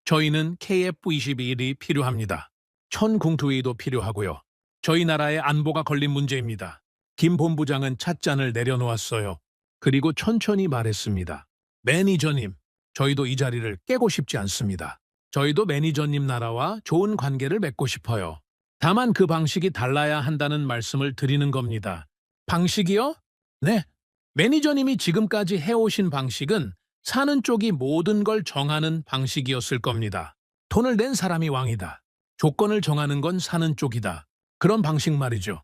Speaker 3: 저희는 KF-21이 필요합니다. 천궁투위도 필요하고요. 저희 나라의 안보가 걸린 문제입니다. 김 본부장은 찻잔을 내려놓았어요. 그리고 천천히 말했습니다. 매니저님, 저희도 이 자리를 깨고 싶지 않습니다. 저희도 매니저님 나라와 좋은 관계를 맺고 싶어요. 다만 그 방식이 달라야 한다는 말씀을 드리는 겁니다. 방식이요? 네. 매니저님이 지금까지 해오신 방식은 사는 쪽이 모든 걸 정하는 방식이었을 겁니다. 돈을 낸 사람이 왕이다. 조건을 정하는 건 사는 쪽이다. 그런 방식 말이죠.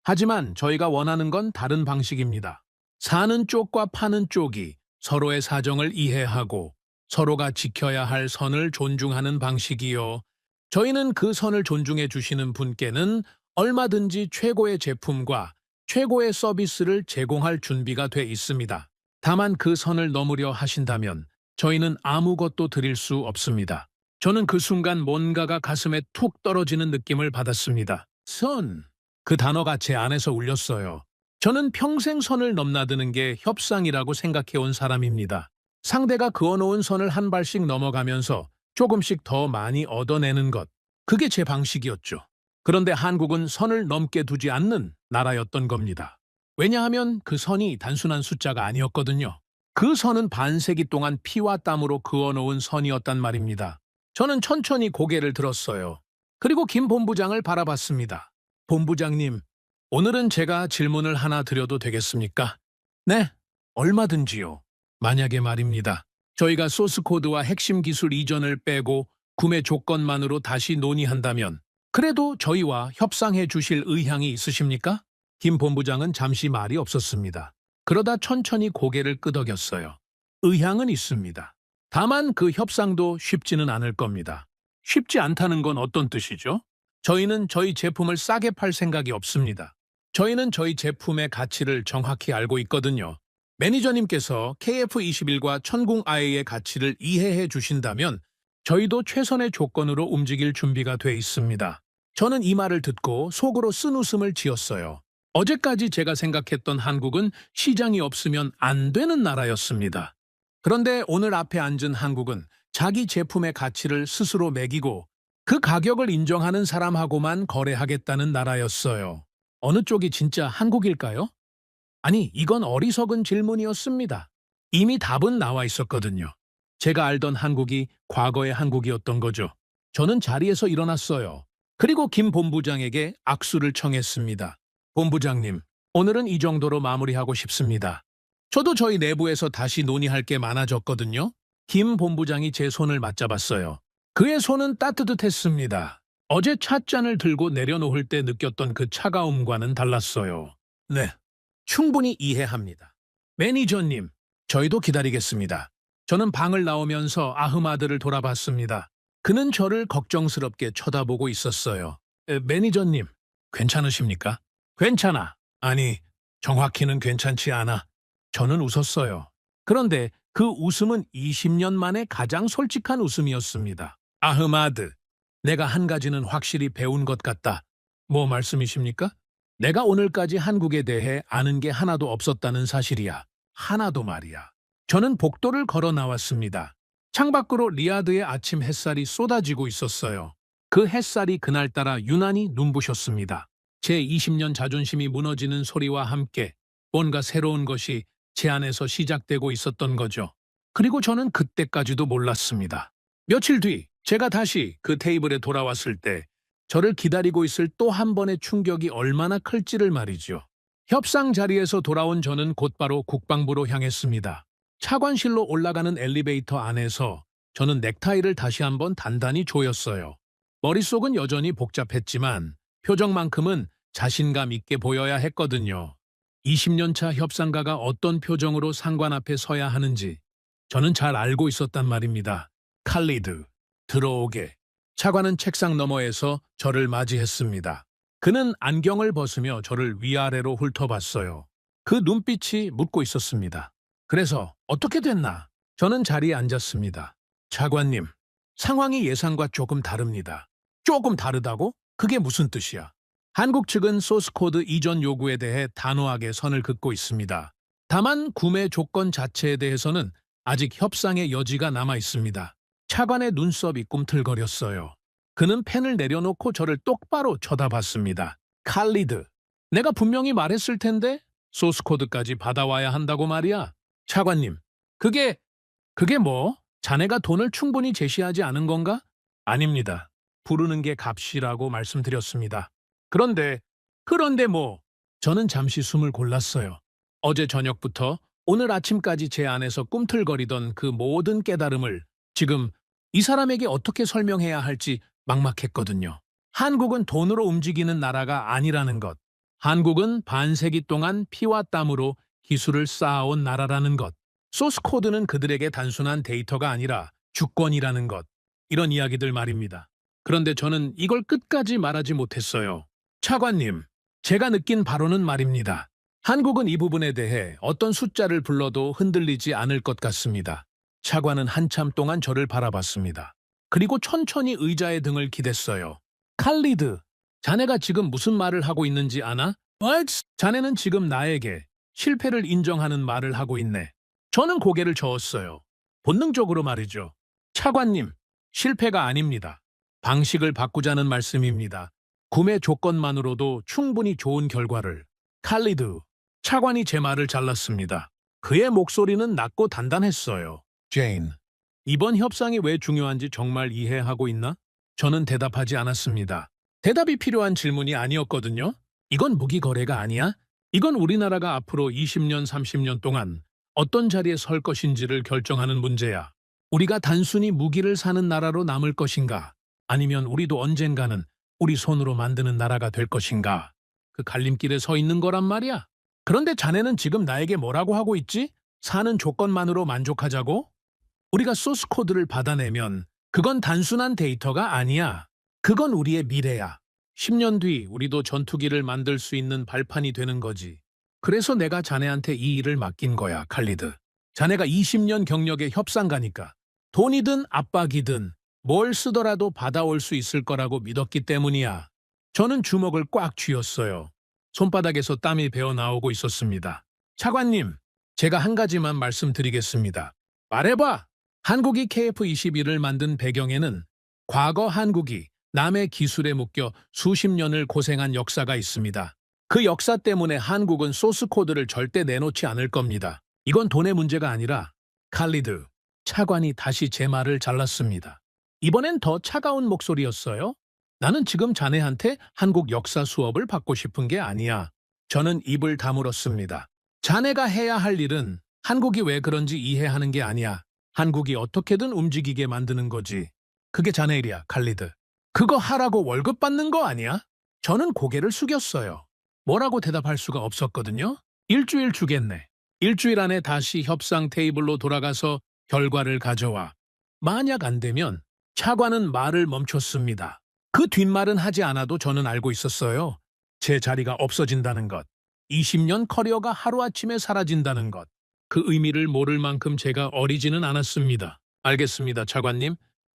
Speaker 3: 하지만 저희가 원하는 건 다른 방식입니다. 사는 쪽과 파는 쪽이 서로의 사정을 이해하고 서로가 지켜야 할 선을 존중하는 방식이요. 저희는 그 선을 존중해 주시는 분께는 얼마든지 최고의 제품과 최고의 서비스를 제공할 준비가 돼 있습니다. 다만 그 선을 넘으려 하신다면 저희는 아무것도 드릴 수 없습니다. 저는 그 순간 뭔가가 가슴에 툭 떨어지는 느낌을 받았습니다. 선. 그 단어가 제 안에서 울렸어요. 저는 평생 선을 넘나드는 게 협상이라고 생각해온 사람입니다. 상대가 그어놓은 선을 한 발씩 넘어가면서 조금씩 더 많이 얻어내는 것. 그게 제 방식이었죠. 그런데 한국은 선을 넘게 두지 않는 나라였던 겁니다. 왜냐하면 그 선이 단순한 숫자가 아니었거든요. 그 선은 반세기 동안 피와 땀으로 그어놓은 선이었단 말입니다. 저는 천천히 고개를 들었어요. 그리고 김 본부장을 바라봤습니다. 본부장님, 오늘은 제가 질문을 하나 드려도 되겠습니까? 네, 얼마든지요. 만약에 말입니다. 저희가 소스 코드와 핵심 기술 이전을 빼고 구매 조건만으로 다시 논의한다면 그래도 저희와 협상해 주실 의향이 있으십니까? 김 본부장은 잠시 말이 없었습니다. 그러다 천천히 고개를 끄덕였어요. 의향은 있습니다. 다만 그 협상도 쉽지는 않을 겁니다. 쉽지 않다는 건 어떤 뜻이죠? 저희는 저희 제품을 싸게 팔 생각이 없습니다. 저희는 저희 제품의 가치를 정확히 알고 있거든요. 매니저님께서 KF21과 천궁I의 가치를 이해해 주신다면 저희도 최선의 조건으로 움직일 준비가 돼 있습니다. 저는 이 말을 듣고 속으로 쓴웃음을 지었어요. 어제까지 제가 생각했던 한국은 시장이 없으면 안 되는 나라였습니다. 그런데 오늘 앞에 앉은 한국은 자기 제품의 가치를 스스로 매기고 그 가격을 인정하는 사람하고만 거래하겠다는 나라였어요. 어느 쪽이 진짜 한국일까요? 아니, 이건 어리석은 질문이었습니다. 이미 답은 나와 있었거든요. 제가 알던 한국이 과거의 한국이었던 거죠. 저는 자리에서 일어났어요. 그리고 김 본부장에게 악수를 청했습니다. 본부장님, 오늘은 이 정도로 마무리하고 싶습니다. 저도 저희 내부에서 다시 논의할 게 많아졌거든요. 김 본부장이 제 손을 맞잡았어요. 그의 손은 따뜻했습니다. 어제 찻잔을 들고 내려놓을 때 느꼈던 그 차가움과는 달랐어요. 네, 충분히 이해합니다. 매니저님, 저희도 기다리겠습니다. 저는 방을 나오면서 아흐마드를 돌아봤습니다. 그는 저를 걱정스럽게 쳐다보고 있었어요. 매니저님, 괜찮으십니까? 괜찮아. 아니, 정확히는 괜찮지 않아. 저는 웃었어요. 그런데 그 웃음은 20년 만에 가장 솔직한 웃음이었습니다. 아흐마드, 내가 한 가지는 확실히 배운 것 같다. 뭐 말씀이십니까? 내가 오늘까지 한국에 대해 아는 게 하나도 없었다는 사실이야. 하나도 말이야. 저는 복도를 걸어 나왔습니다. 창밖으로 리야드의 아침 햇살이 쏟아지고 있었어요. 그 햇살이 그날따라 유난히 눈부셨습니다. 제 20년 자존심이 무너지는 소리와 함께 뭔가 새로운 것이 제 안에서 시작되고 있었던 거죠. 그리고 저는 그때까지도 몰랐습니다. 며칠 뒤 제가 다시 그 테이블에 돌아왔을 때 저를 기다리고 있을 또 한 번의 충격이 얼마나 클지를 말이죠. 협상 자리에서 돌아온 저는 곧바로 국방부로 향했습니다. 차관실로 올라가는 엘리베이터 안에서 저는 넥타이를 다시 한번 단단히 조였어요. 머릿속은 여전히 복잡했지만 표정만큼은 자신감 있게 보여야 했거든요. 20년 차 협상가가 어떤 표정으로 상관 앞에 서야 하는지 저는 잘 알고 있었단 말입니다. 칼리드, 들어오게. 차관은 책상 너머에서 저를 맞이했습니다. 그는 안경을 벗으며 저를 위아래로 훑어봤어요. 그 눈빛이 묻고 있었습니다. 그래서 어떻게 됐나? 저는 자리에 앉았습니다. 차관님, 상황이 예상과 조금 다릅니다. 조금 다르다고? 그게 무슨 뜻이야? 한국 측은 소스코드 이전 요구에 대해 단호하게 선을 긋고 있습니다. 다만 구매 조건 자체에 대해서는 아직 협상의 여지가 남아 있습니다. 차관의 눈썹이 꿈틀거렸어요. 그는 펜을 내려놓고 저를 똑바로 쳐다봤습니다. 칼리드, 내가 분명히 말했을 텐데 소스코드까지 받아와야 한다고 말이야. 차관님, 그게 뭐? 자네가 돈을 충분히 제시하지 않은 건가? 아닙니다. 부르는 게 값이라고 말씀드렸습니다. 그런데 뭐? 저는 잠시 숨을 골랐어요. 어제 저녁부터 오늘 아침까지 제 안에서 꿈틀거리던 그 모든 깨달음을 지금 이 사람에게 어떻게 설명해야 할지 막막했거든요. 한국은 돈으로 움직이는 나라가 아니라는 것. 한국은 반세기 동안 피와 땀으로 기술을 쌓아온 나라라는 것. 소스코드는 그들에게 단순한 데이터가 아니라 주권이라는 것. 이런 이야기들 말입니다. 그런데 저는 이걸 끝까지 말하지 못했어요. 차관님, 제가 느낀 바로는 말입니다. 한국은 이 부분에 대해 어떤 숫자를 불러도 흔들리지 않을 것 같습니다. 차관은 한참 동안 저를 바라봤습니다. 그리고 천천히 의자에 등을 기댔어요. 칼리드, 자네가 지금 무슨 말을 하고 있는지 아나? 자네는 지금 나에게 실패를 인정하는 말을 하고 있네. 저는 고개를 저었어요. 본능적으로 말이죠. 차관님, 실패가 아닙니다. 방식을 바꾸자는 말씀입니다. 구매 조건만으로도 충분히 좋은 결과를. 칼리드, 차관이 제 말을 잘랐습니다. 그의 목소리는 낮고 단단했어요. 제인, 이번 협상이 왜 중요한지 정말 이해하고 있나? 저는 대답하지 않았습니다. 대답이 필요한 질문이 아니었거든요. 이건 무기 거래가 아니야? 이건 우리나라가 앞으로 20년, 30년 동안 어떤 자리에 설 것인지를 결정하는 문제야. 우리가 단순히 무기를 사는 나라로 남을 것인가? 아니면 우리도 언젠가는 우리 손으로 만드는 나라가 될 것인가? 그 갈림길에 서 있는 거란 말이야. 그런데 자네는 지금 나에게 뭐라고 하고 있지? 사는 조건만으로 만족하자고? 우리가 소스 코드를 받아내면 그건 단순한 데이터가 아니야. 그건 우리의 미래야. 10년 뒤 우리도 전투기를 만들 수 있는 발판이 되는 거지. 그래서 내가 자네한테 이 일을 맡긴 거야, 칼리드. 자네가 20년 경력의 협상가니까 돈이든 압박이든 뭘 쓰더라도 받아올 수 있을 거라고 믿었기 때문이야. 저는 주먹을 꽉 쥐었어요. 손바닥에서 땀이 배어 나오고 있었습니다. 차관님, 제가 한 가지만 말씀드리겠습니다. 말해봐! 한국이 KF-21을 만든 배경에는 과거 한국이 남의 기술에 묶여 수십 년을 고생한 역사가 있습니다. 그 역사 때문에 한국은 소스 코드를 절대 내놓지 않을 겁니다. 이건 돈의 문제가 아니라 칼리드, 차관이 다시 제 말을 잘랐습니다. 이번엔 더 차가운 목소리였어요. 나는 지금 자네한테 한국 역사 수업을 받고 싶은 게 아니야. 저는 입을 다물었습니다. 자네가 해야 할 일은 한국이 왜 그런지 이해하는 게 아니야. 한국이 어떻게든 움직이게 만드는 거지. 그게 자네 일이야, 칼리드. 그거 하라고 월급 받는 거 아니야? 저는 고개를 숙였어요. 뭐라고 대답할 수가 없었거든요. 일주일 주겠네. 일주일 안에 다시 협상 테이블로 돌아가서 결과를 가져와. 만약 안 되면 차관은 말을 멈췄습니다. 그 뒷말은 하지 않아도 저는 알고 있었어요. 제 자리가 없어진다는 것. 20년 커리어가 하루아침에 사라진다는 것. 그 의미를 모를 만큼 제가 어리지는 않았습니다. 알겠습니다, 차관님.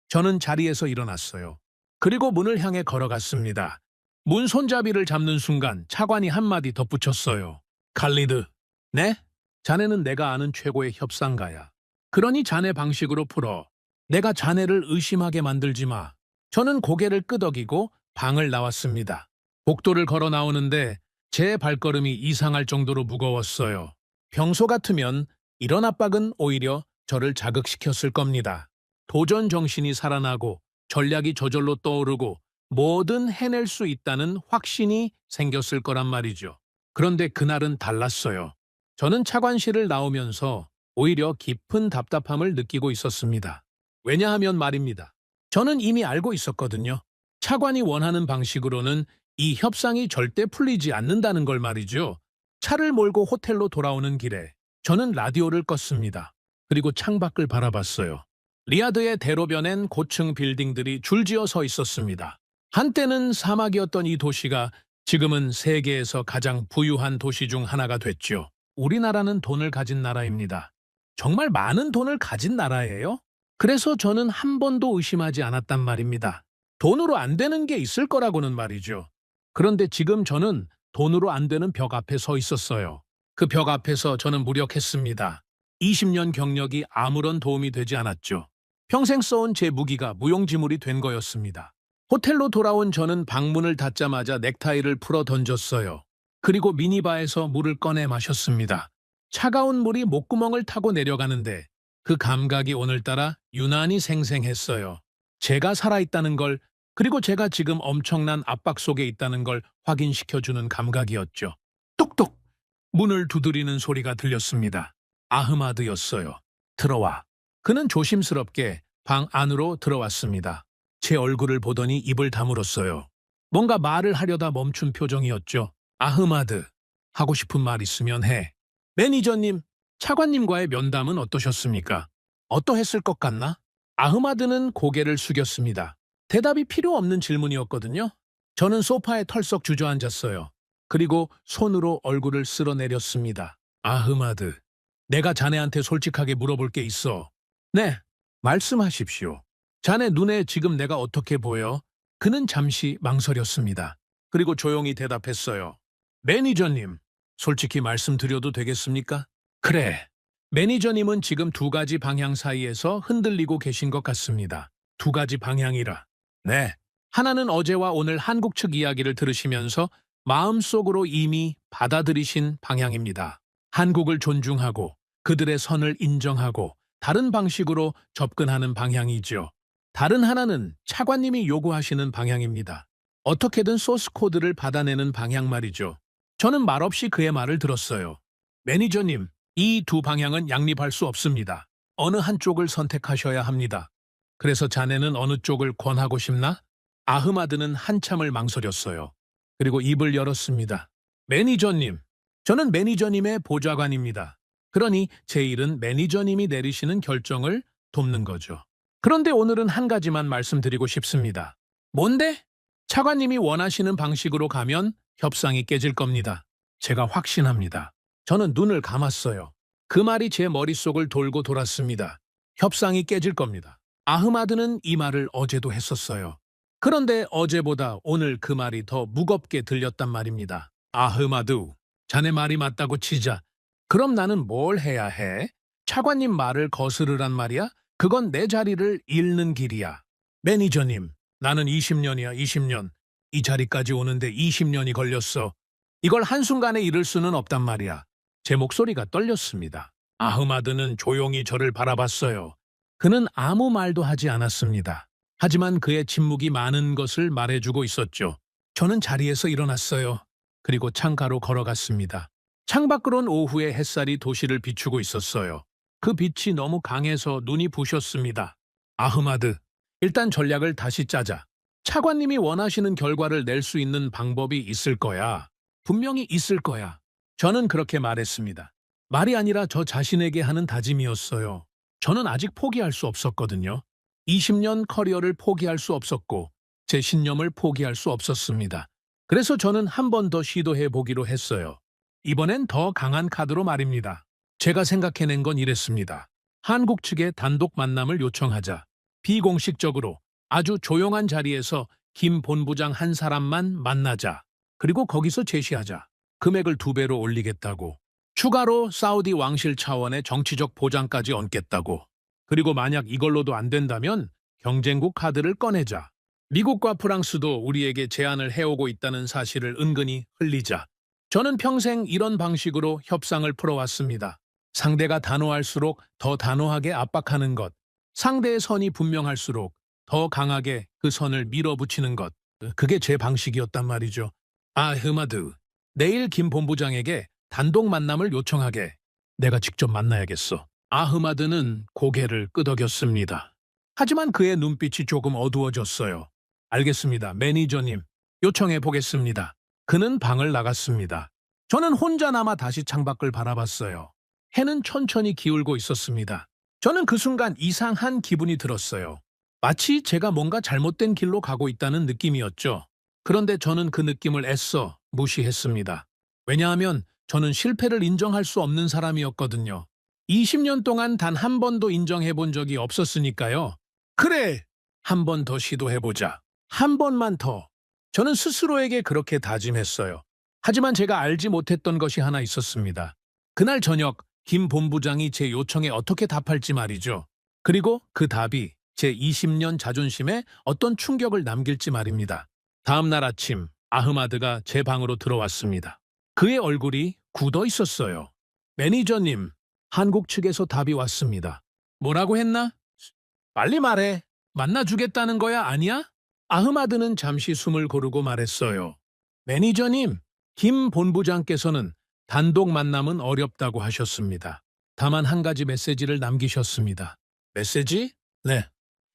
Speaker 3: 저는 자리에서 일어났어요. 그리고 문을 향해 걸어갔습니다. 문 손잡이를 잡는 순간 차관이 한마디 덧붙였어요. 칼리드, 네? 자네는 내가 아는 최고의 협상가야. 그러니 자네 방식으로 풀어. 내가 자네를 의심하게 만들지 마. 저는 고개를 끄덕이고 방을 나왔습니다. 복도를 걸어 나오는데 제 발걸음이 이상할 정도로 무거웠어요. 평소 같으면 이런 압박은 오히려 저를 자극시켰을 겁니다. 도전 정신이 살아나고 전략이 저절로 떠오르고 뭐든 해낼 수 있다는 확신이 생겼을 거란 말이죠. 그런데 그날은 달랐어요. 저는 차관실을 나오면서 오히려 깊은 답답함을 느끼고 있었습니다. 왜냐하면 말입니다. 저는 이미 알고 있었거든요. 차관이 원하는 방식으로는 이 협상이 절대 풀리지 않는다는 걸 말이죠. 차를 몰고 호텔로 돌아오는 길에 저는 라디오를 껐습니다. 그리고 창밖을 바라봤어요. 리야드의 대로변엔 고층 빌딩들이 줄지어 서 있었습니다. 한때는 사막이었던 이 도시가 지금은 세계에서 가장 부유한 도시 중 하나가 됐죠. 우리나라는 돈을 가진 나라입니다. 정말 많은 돈을 가진 나라예요. 그래서 저는 한 번도 의심하지 않았단 말입니다. 돈으로 안 되는 게 있을 거라고는 말이죠. 그런데 지금 저는 돈으로 안 되는 벽 앞에 서 있었어요. 그 벽 앞에서 저는 무력했습니다. 20년 경력이 아무런 도움이 되지 않았죠. 평생 써온 제 무기가 무용지물이 된 거였습니다. 호텔로 돌아온 저는 방문을 닫자마자 넥타이를 풀어 던졌어요. 그리고 미니바에서 물을 꺼내 마셨습니다. 차가운 물이 목구멍을 타고 내려가는데 그 감각이 오늘따라 유난히 생생했어요. 제가 살아있다는 걸, 그리고 제가 지금 엄청난 압박 속에 있다는 걸 확인시켜주는 감각이었죠. 똑똑! 문을 두드리는 소리가 들렸습니다. 아흐마드였어요. 들어와. 그는 조심스럽게 방 안으로 들어왔습니다. 제 얼굴을 보더니 입을 다물었어요. 뭔가 말을 하려다 멈춘 표정이었죠. 아흐마드, 하고 싶은 말 있으면 해. 매니저님, 차관님과의 면담은 어떠셨습니까? 어떠했을 것 같나? 아흐마드는 고개를 숙였습니다. 대답이 필요 없는 질문이었거든요. 저는 소파에 털썩 주저앉았어요. 그리고 손으로 얼굴을 쓸어내렸습니다. 아흐마드, 내가 자네한테 솔직하게 물어볼 게 있어. 네, 말씀하십시오. 자네 눈에 지금 내가 어떻게 보여? 그는 잠시 망설였습니다. 그리고 조용히 대답했어요. 매니저님, 솔직히 말씀드려도 되겠습니까? 그래. 매니저님은 지금 두 가지 방향 사이에서 흔들리고 계신 것 같습니다. 두 가지 방향이라. 네. 하나는 어제와 오늘 한국 측 이야기를 들으시면서 마음속으로 이미 받아들이신 방향입니다. 한국을 존중하고 그들의 선을 인정하고 다른 방식으로 접근하는 방향이죠. 다른 하나는 차관님이 요구하시는 방향입니다. 어떻게든 소스 코드를 받아내는 방향 말이죠. 저는 말없이 그의 말을 들었어요. 매니저님, 이 두 방향은 양립할 수 없습니다. 어느 한쪽을 선택하셔야 합니다. 그래서 자네는 어느 쪽을 권하고 싶나? 아흐마드는 한참을 망설였어요. 그리고 입을 열었습니다. 매니저님, 저는 매니저님의 보좌관입니다. 그러니 제 일은 매니저님이 내리시는 결정을 돕는 거죠. 그런데 오늘은 한 가지만 말씀드리고 싶습니다. 뭔데? 차관님이 원하시는 방식으로 가면 협상이 깨질 겁니다. 제가 확신합니다. 저는 눈을 감았어요. 그 말이 제 머릿속을 돌고 돌았습니다. 협상이 깨질 겁니다. 아흐마드는 이 말을 어제도 했었어요. 그런데 어제보다 오늘 그 말이 더 무겁게 들렸단 말입니다. 아흐마드, 자네 말이 맞다고 치자. 그럼 나는 뭘 해야 해? 차관님 말을 거스르란 말이야? 그건 내 자리를 잃는 길이야. 매니저님, 나는 20년이야, 20년. 이 자리까지 오는데 20년이 걸렸어. 이걸 한순간에 잃을 수는 없단 말이야. 제 목소리가 떨렸습니다. 아흐마드는 조용히 저를 바라봤어요. 그는 아무 말도 하지 않았습니다. 하지만 그의 침묵이 많은 것을 말해주고 있었죠. 저는 자리에서 일어났어요. 그리고 창가로 걸어갔습니다. 창밖으론 오후의 햇살이 도시를 비추고 있었어요. 그 빛이 너무 강해서 눈이 부셨습니다. 아흐마드, 일단 전략을 다시 짜자. 차관님이 원하시는 결과를 낼 수 있는 방법이 있을 거야. 분명히 있을 거야. 저는 그렇게 말했습니다. 말이 아니라 저 자신에게 하는 다짐이었어요. 저는 아직 포기할 수 없었거든요. 20년 커리어를 포기할 수 없었고 제 신념을 포기할 수 없었습니다. 그래서 저는 한 번 더 시도해 보기로 했어요. 이번엔 더 강한 카드로 말입니다. 제가 생각해낸 건 이랬습니다. 한국 측에 단독 만남을 요청하자. 비공식적으로 아주 조용한 자리에서 김 본부장 한 사람만 만나자. 그리고 거기서 제시하자. 금액을 2배로 올리겠다고. 추가로 사우디 왕실 차원의 정치적 보장까지 얹겠다고. 그리고 만약 이걸로도 안 된다면 경쟁국 카드를 꺼내자. 미국과 프랑스도 우리에게 제안을 해오고 있다는 사실을 은근히 흘리자. 저는 평생 이런 방식으로 협상을 풀어왔습니다. 상대가 단호할수록 더 단호하게 압박하는 것. 상대의 선이 분명할수록 더 강하게 그 선을 밀어붙이는 것. 그게 제 방식이었단 말이죠. 아흐마드, 내일 김 본부장에게 단독 만남을 요청하게. 내가 직접 만나야겠어. 아흐마드는 고개를 끄덕였습니다. 하지만 그의 눈빛이 조금 어두워졌어요. 알겠습니다, 매니저님. 요청해 보겠습니다. 그는 방을 나갔습니다. 저는 혼자 남아 다시 창밖을 바라봤어요. 해는 천천히 기울고 있었습니다. 저는 그 순간 이상한 기분이 들었어요. 마치 제가 뭔가 잘못된 길로 가고 있다는 느낌이었죠. 그런데 저는 그 느낌을 애써 무시했습니다. 왜냐하면 저는 실패를 인정할 수 없는 사람이었거든요. 20년 동안 단 한 번도 인정해 본 적이 없었으니까요. 그래! 한 번 더 시도해보자. 한 번만 더. 저는 스스로에게 그렇게 다짐했어요. 하지만 제가 알지 못했던 것이 하나 있었습니다. 그날 저녁 김 본부장이 제 요청에 어떻게 답할지 말이죠. 그리고 그 답이 제 20년 자존심에 어떤 충격을 남길지 말입니다. 다음 날 아침 아흐마드가 제 방으로 들어왔습니다. 그의 얼굴이 굳어 있었어요. 매니저님, 한국 측에서 답이 왔습니다. 뭐라고 했나? 빨리 말해. 만나주겠다는 거야, 아니야? 아흐마드는 잠시 숨을 고르고 말했어요. 매니저님, 김 본부장께서는 단독 만남은 어렵다고 하셨습니다. 다만 한 가지 메시지를 남기셨습니다. 메시지? 네.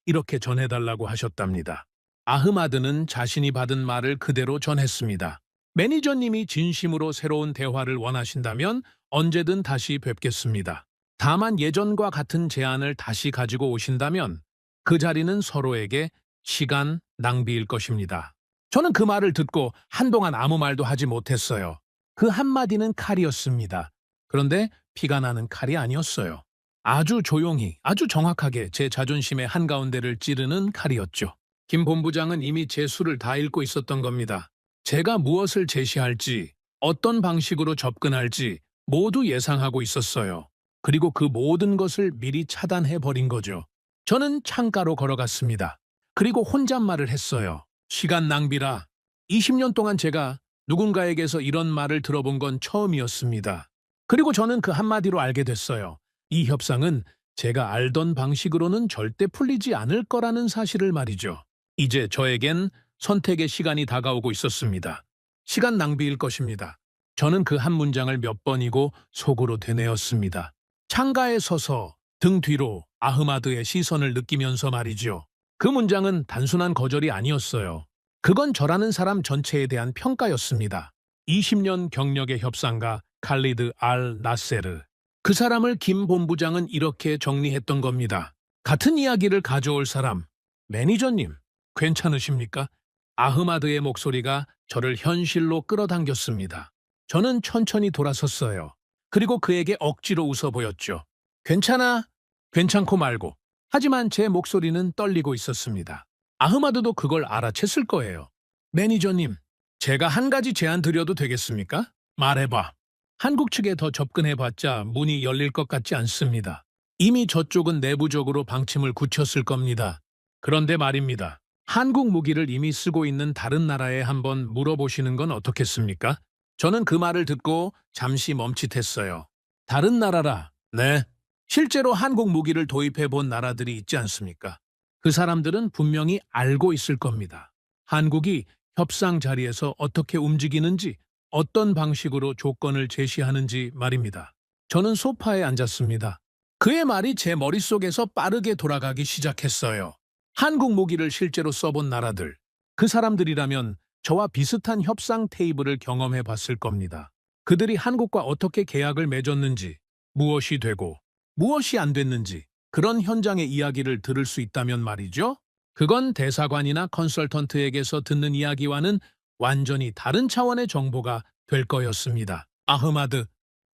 Speaker 3: 이렇게 전해달라고 하셨답니다. 아흐마드는 자신이 받은 말을 그대로 전했습니다. 매니저님이 진심으로 새로운 대화를 원하신다면 언제든 다시 뵙겠습니다. 다만 예전과 같은 제안을 다시 가지고 오신다면 그 자리는 서로에게 시간 낭비일 것입니다. 저는 그 말을 듣고 한동안 아무 말도 하지 못했어요. 그 한마디는 칼이었습니다. 그런데 피가 나는 칼이 아니었어요. 아주 조용히, 아주 정확하게 제 자존심의 한가운데를 찌르는 칼이었죠. 김 본부장은 이미 제 수를 다 읽고 있었던 겁니다. 제가 무엇을 제시할지, 어떤 방식으로 접근할지 모두 예상하고 있었어요. 그리고 그 모든 것을 미리 차단해버린 거죠. 저는 창가로 걸어갔습니다. 그리고 혼잣말을 했어요. 시간 낭비라. 20년 동안 제가 누군가에게서 이런 말을 들어본 건 처음이었습니다. 그리고 저는 그 한마디로 알게 됐어요. 이 협상은 제가 알던 방식으로는 절대 풀리지 않을 거라는 사실을 말이죠. 이제 저에겐 선택의 시간이 다가오고 있었습니다. 시간 낭비일 것입니다. 저는 그 한 문장을 몇 번이고 속으로 되뇌었습니다. 창가에 서서 등 뒤로 아흐마드의 시선을 느끼면서 말이죠. 그 문장은 단순한 거절이 아니었어요. 그건 저라는 사람 전체에 대한 평가였습니다. 20년 경력의 협상가 칼리드 알 나세르. 그 사람을 김 본부장은 이렇게 정리했던 겁니다. 같은 이야기를 가져올 사람, 매니저님, 괜찮으십니까? 아흐마드의 목소리가 저를 현실로 끌어당겼습니다. 저는 천천히 돌아섰어요. 그리고 그에게 억지로 웃어 보였죠. 괜찮아, 괜찮고 말고. 하지만 제 목소리는 떨리고 있었습니다. 아흐마드도 그걸 알아챘을 거예요. 매니저님, 제가 한 가지 제안 드려도 되겠습니까? 말해봐. 한국 측에 더 접근해봤자 문이 열릴 것 같지 않습니다. 이미 저쪽은 내부적으로 방침을 굳혔을 겁니다. 그런데 말입니다. 한국 무기를 이미 쓰고 있는 다른 나라에 한번 물어보시는 건 어떻겠습니까? 저는 그 말을 듣고 잠시 멈칫했어요. 다른 나라라. 네. 실제로 한국 무기를 도입해 본 나라들이 있지 않습니까? 그 사람들은 분명히 알고 있을 겁니다. 한국이 협상 자리에서 어떻게 움직이는지, 어떤 방식으로 조건을 제시하는지 말입니다. 저는 소파에 앉았습니다. 그의 말이 제 머릿속에서 빠르게 돌아가기 시작했어요. 한국 무기를 실제로 써본 나라들, 그 사람들이라면 저와 비슷한 협상 테이블을 경험해 봤을 겁니다. 그들이 한국과 어떻게 계약을 맺었는지, 무엇이 되고 무엇이 안 됐는지 그런 현장의 이야기를 들을 수 있다면 말이죠. 그건 대사관이나 컨설턴트에게서 듣는 이야기와는 완전히 다른 차원의 정보가 될 거였습니다. 아흐마드,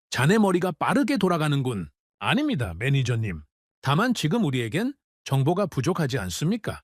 Speaker 3: 자네 머리가 빠르게 돌아가는군. 아닙니다, 매니저님. 다만 지금 우리에겐 정보가 부족하지 않습니까?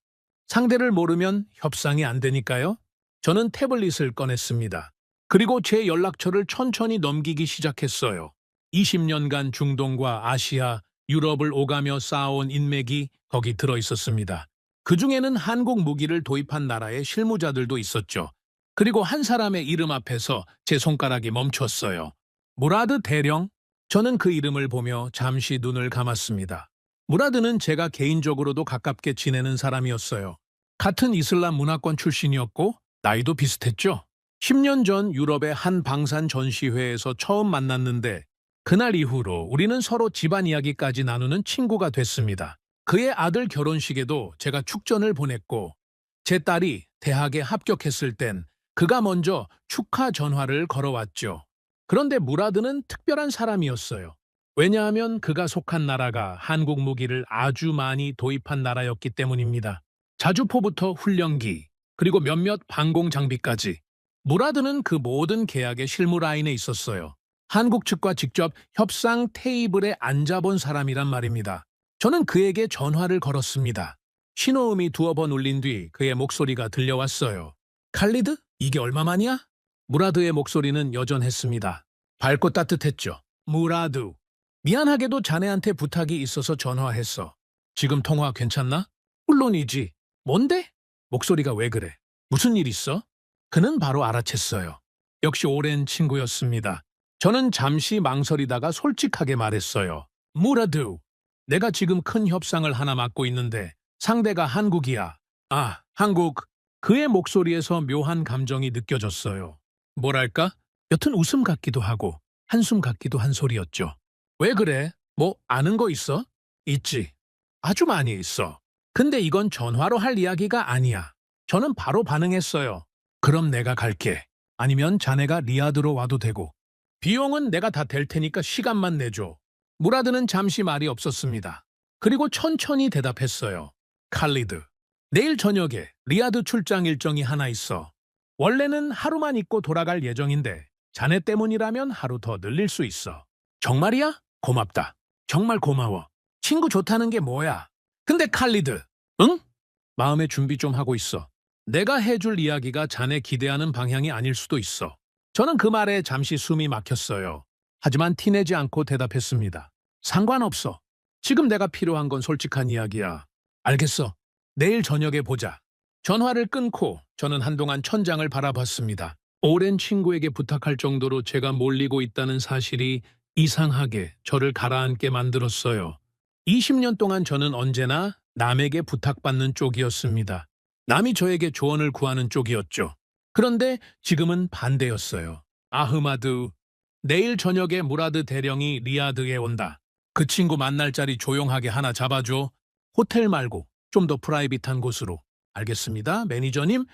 Speaker 3: 상대를 모르면 협상이 안 되니까요. 저는 태블릿을 꺼냈습니다. 그리고 제 연락처를 천천히 넘기기 시작했어요. 20년간 중동과 아시아, 유럽을 오가며 쌓아온 인맥이 거기 들어있었습니다. 그중에는 한국 무기를 도입한 나라의 실무자들도 있었죠. 그리고 한 사람의 이름 앞에서 제 손가락이 멈췄어요. 무라드 대령? 저는 그 이름을 보며 잠시 눈을 감았습니다. 무라드는 제가 개인적으로도 가깝게 지내는 사람이었어요. 같은 이슬람 문화권 출신이었고 나이도 비슷했죠. 10년 전 유럽의 한 방산 전시회에서 처음 만났는데 그날 이후로 우리는 서로 집안 이야기까지 나누는 친구가 됐습니다. 그의 아들 결혼식에도 제가 축전을 보냈고 제 딸이 대학에 합격했을 땐 그가 먼저 축하 전화를 걸어왔죠. 그런데 무라드는 특별한 사람이었어요. 왜냐하면 그가 속한 나라가 한국 무기를 아주 많이 도입한 나라였기 때문입니다. 자주포부터 훈련기, 그리고 몇몇 방공 장비까지. 무라드는 그 모든 계약의 실무 라인에 있었어요. 한국 측과 직접 협상 테이블에 앉아본 사람이란 말입니다. 저는 그에게 전화를 걸었습니다. 신호음이 두어 번 울린 뒤 그의 목소리가 들려왔어요. 칼리드? 이게 얼마만이야? 무라드의 목소리는 여전했습니다. 밝고 따뜻했죠. 무라드. 미안하게도 자네한테 부탁이 있어서 전화했어. 지금 통화 괜찮나? 물론이지. 뭔데? 목소리가 왜 그래? 무슨 일 있어? 그는 바로 알아챘어요. 역시 오랜 친구였습니다. 저는 잠시 망설이다가 솔직하게 말했어요. 무라드, 내가 지금 큰 협상을 하나 맡고 있는데 상대가 한국이야. 아, 한국. 그의 목소리에서 묘한 감정이 느껴졌어요. 뭐랄까? 여튼 웃음 같기도 하고 한숨 같기도 한 소리였죠. 왜 그래? 뭐 아는 거 있어? 있지. 아주 많이 있어. 근데 이건 전화로 할 이야기가 아니야. 저는 바로 반응했어요. 그럼 내가 갈게. 아니면 자네가 리야드로 와도 되고. 비용은 내가 다 댈 테니까 시간만 내줘. 무라드는 잠시 말이 없었습니다. 그리고 천천히 대답했어요. 칼리드, 내일 저녁에 리야드 출장 일정이 하나 있어. 원래는 하루만 있고 돌아갈 예정인데 자네 때문이라면 하루 더 늘릴 수 있어. 정말이야? 고맙다. 정말 고마워. 친구 좋다는 게 뭐야? 근데 칼리드, 응? 마음의 준비 좀 하고 있어. 내가 해줄 이야기가 자네 기대하는 방향이 아닐 수도 있어. 저는 그 말에 잠시 숨이 막혔어요. 하지만 티내지 않고 대답했습니다. 상관없어. 지금 내가 필요한 건 솔직한 이야기야. 알겠어. 내일 저녁에 보자. 전화를 끊고 저는 한동안 천장을 바라봤습니다. 오랜 친구에게 부탁할 정도로 제가 몰리고 있다는 사실이 이상하게 저를 가라앉게 만들었어요. 20년 동안 저는 언제나 남에게 부탁받는 쪽이었습니다. 남이 저에게 조언을 구하는 쪽이었죠. 그런데 지금은 반대였어요. 아흐마드, 내일 저녁에 무라드 대령이 리야드에 온다. 그 친구 만날 자리 조용하게 하나 잡아줘. 호텔 말고 좀 더 프라이빗한 곳으로. 알겠습니다, 매니저님.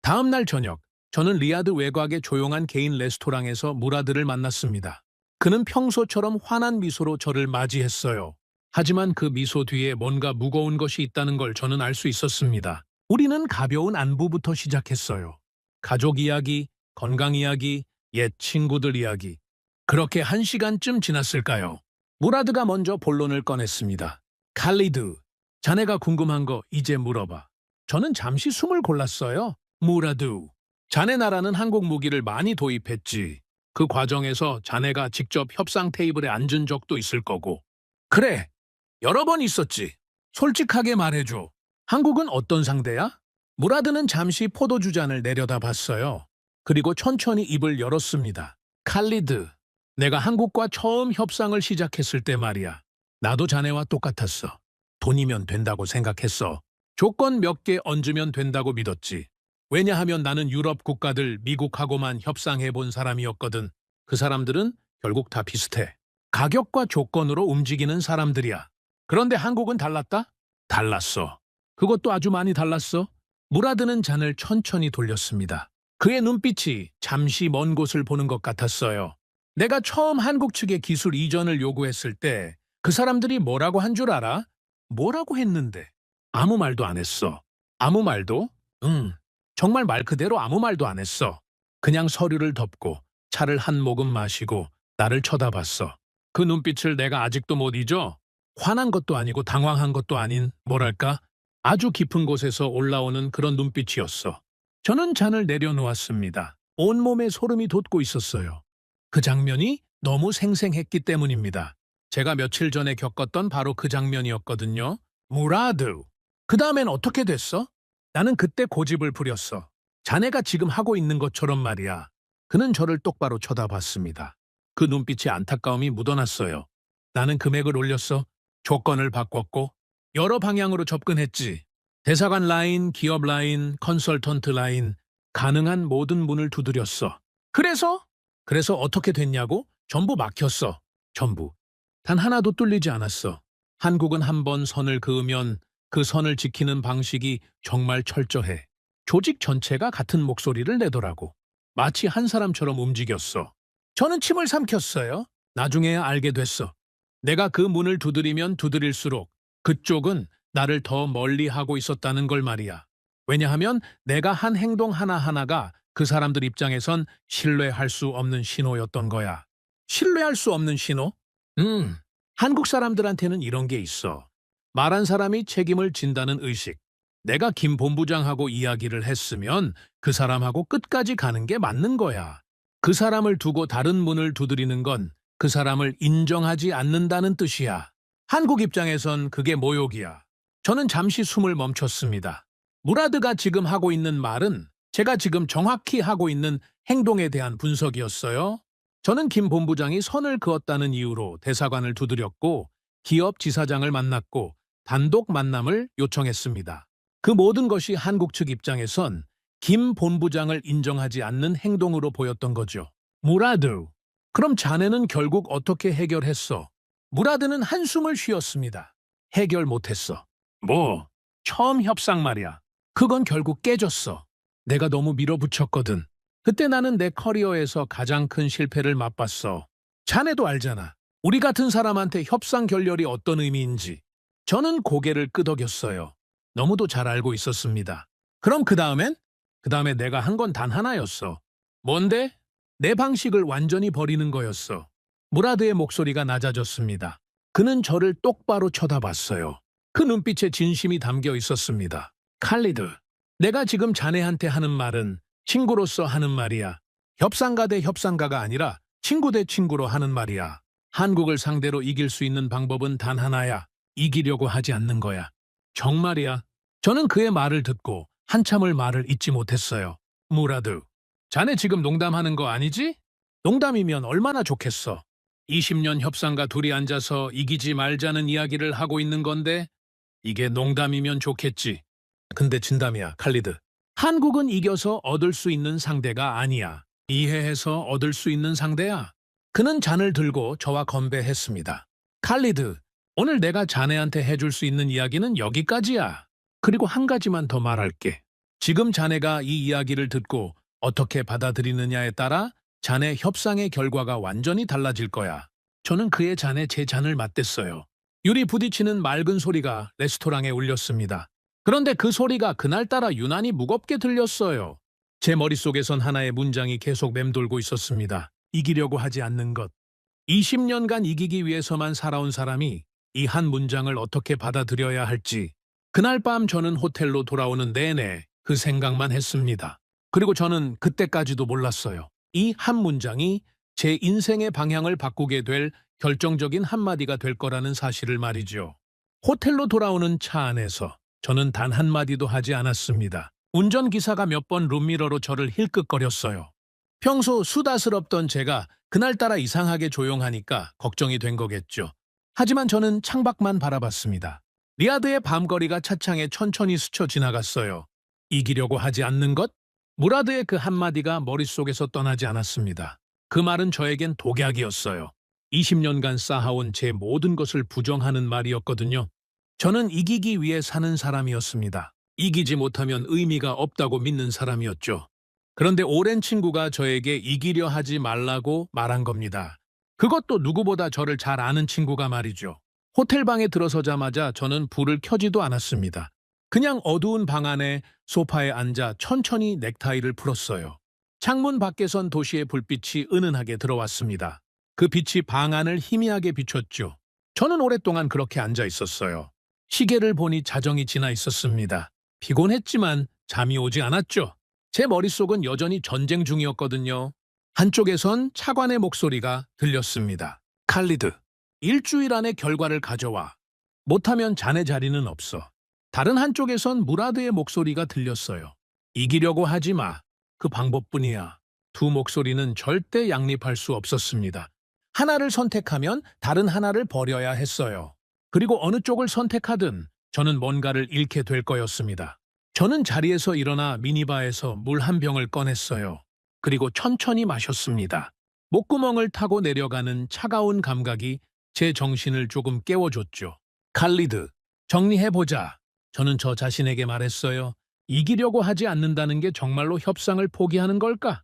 Speaker 3: 다음 날 저녁, 저는 리야드 외곽의 조용한 개인 레스토랑에서 무라드를 만났습니다. 그는 평소처럼 환한 미소로 저를 맞이했어요. 하지만 그 미소 뒤에 뭔가 무거운 것이 있다는 걸 저는 알 수 있었습니다. 우리는 가벼운 안부부터 시작했어요. 가족 이야기, 건강 이야기, 옛 친구들 이야기. 그렇게 1시간쯤 지났을까요? 무라드가 먼저 본론을 꺼냈습니다. 칼리드, 자네가 궁금한 거 이제 물어봐. 저는 잠시 숨을 골랐어요. 무라드, 자네 나라는 한국 무기를 많이 도입했지. 그 과정에서 자네가 직접 협상 테이블에 앉은 적도 있을 거고. 그래, 여러 번 있었지. 솔직하게 말해줘. 한국은 어떤 상대야? 무라드는 잠시 포도주 잔을 내려다봤어요. 그리고 천천히 입을 열었습니다. 칼리드, 내가 한국과 처음 협상을 시작했을 때 말이야. 나도 자네와 똑같았어. 돈이면 된다고 생각했어. 조건 몇 개 얹으면 된다고 믿었지. 왜냐하면 나는 유럽 국가들, 미국하고만 협상해 본 사람이었거든. 그 사람들은 결국 다 비슷해. 가격과 조건으로 움직이는 사람들이야. 그런데 한국은 달랐다? 달랐어. 그것도 아주 많이 달랐어. 무라드는 잔을 천천히 돌렸습니다. 그의 눈빛이 잠시 먼 곳을 보는 것 같았어요. 내가 처음 한국 측에 기술 이전을 요구했을 때 그 사람들이 뭐라고 한 줄 알아? 뭐라고 했는데? 아무 말도 안 했어. 아무 말도? 응. 정말 말 그대로 아무 말도 안 했어. 그냥 서류를 덮고 차를 한 모금 마시고 나를 쳐다봤어. 그 눈빛을 내가 아직도 못 잊어. 화난 것도 아니고 당황한 것도 아닌, 뭐랄까, 아주 깊은 곳에서 올라오는 그런 눈빛이었어. 저는 잔을 내려놓았습니다. 온몸에 소름이 돋고 있었어요. 그 장면이 너무 생생했기 때문입니다. 제가 며칠 전에 겪었던 바로 그 장면이었거든요. 무라드. 그 다음엔 어떻게 됐어? 나는 그때 고집을 부렸어. 자네가 지금 하고 있는 것처럼 말이야. 그는 저를 똑바로 쳐다봤습니다. 그 눈빛에 안타까움이 묻어났어요. 나는 금액을 올렸어. 조건을 바꿨고 여러 방향으로 접근했지. 대사관 라인, 기업 라인, 컨설턴트 라인, 가능한 모든 문을 두드렸어. 그래서 어떻게 됐냐고? 전부 막혔어. 전부. 단 하나도 뚫리지 않았어. 한국은 한 번 선을 그으면 그 선을 지키는 방식이 정말 철저해. 조직 전체가 같은 목소리를 내더라고. 마치 한 사람처럼 움직였어. 저는 침을 삼켰어요. 나중에야 알게 됐어. 내가 그 문을 두드리면 두드릴수록 그쪽은 나를 더 멀리 하고 있었다는 걸 말이야. 왜냐하면 내가 한 행동 하나하나가 그 사람들 입장에선 신뢰할 수 없는 신호였던 거야. 신뢰할 수 없는 신호? 한국 사람들한테는 이런 게 있어. 말한 사람이 책임을 진다는 의식. 내가 김 본부장하고 이야기를 했으면 그 사람하고 끝까지 가는 게 맞는 거야. 그 사람을 두고 다른 문을 두드리는 건 그 사람을 인정하지 않는다는 뜻이야. 한국 입장에선 그게 모욕이야. 저는 잠시 숨을 멈췄습니다. 무라드가 지금 하고 있는 말은 제가 지금 정확히 하고 있는 행동에 대한 분석이었어요. 저는 김 본부장이 선을 그었다는 이유로 대사관을 두드렸고 기업 지사장을 만났고 단독 만남을 요청했습니다. 그 모든 것이 한국 측 입장에선 김 본부장을 인정하지 않는 행동으로 보였던 거죠. 무라드, 그럼 자네는 결국 어떻게 해결했어? 무라드는 한숨을 쉬었습니다. 해결 못했어. 뭐? 처음 협상 말이야. 그건 결국 깨졌어. 내가 너무 밀어붙였거든. 그때 나는 내 커리어에서 가장 큰 실패를 맛봤어. 자네도 알잖아. 우리 같은 사람한테 협상 결렬이 어떤 의미인지. 저는 고개를 끄덕였어요. 너무도 잘 알고 있었습니다. 그럼 그 다음에 내가 한 건 단 하나였어. 뭔데? 내 방식을 완전히 버리는 거였어. 무라드의 목소리가 낮아졌습니다. 그는 저를 똑바로 쳐다봤어요. 그 눈빛에 진심이 담겨 있었습니다. 칼리드, 내가 지금 자네한테 하는 말은 친구로서 하는 말이야. 협상가 대 협상가가 아니라 친구 대 친구로 하는 말이야. 한국을 상대로 이길 수 있는 방법은 단 하나야. 이기려고 하지 않는 거야. 정말이야. 저는 그의 말을 듣고 한참을 말을 잇지 못했어요. 무라드, 자네 지금 농담하는 거 아니지? 농담이면 얼마나 좋겠어. 20년 협상가 둘이 앉아서 이기지 말자는 이야기를 하고 있는 건데 이게 농담이면 좋겠지. 근데 진담이야, 칼리드. 한국은 이겨서 얻을 수 있는 상대가 아니야. 이해해서 얻을 수 있는 상대야. 그는 잔을 들고 저와 건배했습니다. 칼리드, 오늘 내가 자네한테 해줄 수 있는 이야기는 여기까지야. 그리고 한 가지만 더 말할게. 지금 자네가 이 이야기를 듣고 어떻게 받아들이느냐에 따라 자네 협상의 결과가 완전히 달라질 거야. 저는 그의 잔에 제 잔을 맞댔어요. 유리 부딪히는 맑은 소리가 레스토랑에 울렸습니다. 그런데 그 소리가 그날따라 유난히 무겁게 들렸어요. 제 머릿속에선 하나의 문장이 계속 맴돌고 있었습니다. 이기려고 하지 않는 것. 20년간 이기기 위해서만 살아온 사람이 이 한 문장을 어떻게 받아들여야 할지. 그날 밤 저는 호텔로 돌아오는 내내 그 생각만 했습니다. 그리고 저는 그때까지도 몰랐어요. 이 한 문장이 제 인생의 방향을 바꾸게 될 결정적인 한마디가 될 거라는 사실을 말이죠. 호텔로 돌아오는 차 안에서 저는 단 한마디도 하지 않았습니다. 운전기사가 몇 번 룸미러로 저를 힐끗거렸어요. 평소 수다스럽던 제가 그날따라 이상하게 조용하니까 걱정이 된 거겠죠. 하지만 저는 창밖만 바라봤습니다. 리야드의 밤거리가 차창에 천천히 스쳐 지나갔어요. 이기려고 하지 않는 것? 무라드의 그 한마디가 머릿속에서 떠나지 않았습니다. 그 말은 저에겐 독약이었어요. 20년간 쌓아온 제 모든 것을 부정하는 말이었거든요. 저는 이기기 위해 사는 사람이었습니다. 이기지 못하면 의미가 없다고 믿는 사람이었죠. 그런데 오랜 친구가 저에게 이기려 하지 말라고 말한 겁니다. 그것도 누구보다 저를 잘 아는 친구가 말이죠. 호텔방에 들어서자마자 저는 불을 켜지도 않았습니다. 그냥 어두운 방 안에 소파에 앉아 천천히 넥타이를 풀었어요. 창문 밖에선 도시의 불빛이 은은하게 들어왔습니다. 그 빛이 방 안을 희미하게 비췄죠. 저는 오랫동안 그렇게 앉아 있었어요. 시계를 보니 자정이 지나 있었습니다. 피곤했지만 잠이 오지 않았죠. 제 머릿속은 여전히 전쟁 중이었거든요. 한쪽에선 차관의 목소리가 들렸습니다. 칼리드, 일주일 안에 결과를 가져와. 못하면 자네 자리는 없어. 다른 한쪽에선 무라드의 목소리가 들렸어요. 이기려고 하지 마. 그 방법뿐이야. 두 목소리는 절대 양립할 수 없었습니다. 하나를 선택하면 다른 하나를 버려야 했어요. 그리고 어느 쪽을 선택하든 저는 뭔가를 잃게 될 거였습니다. 저는 자리에서 일어나 미니바에서 물 한 병을 꺼냈어요. 그리고 천천히 마셨습니다. 목구멍을 타고 내려가는 차가운 감각이 제 정신을 조금 깨워줬죠. 칼리드, 정리해보자. 저는 저 자신에게 말했어요. 이기려고 하지 않는다는 게 정말로 협상을 포기하는 걸까?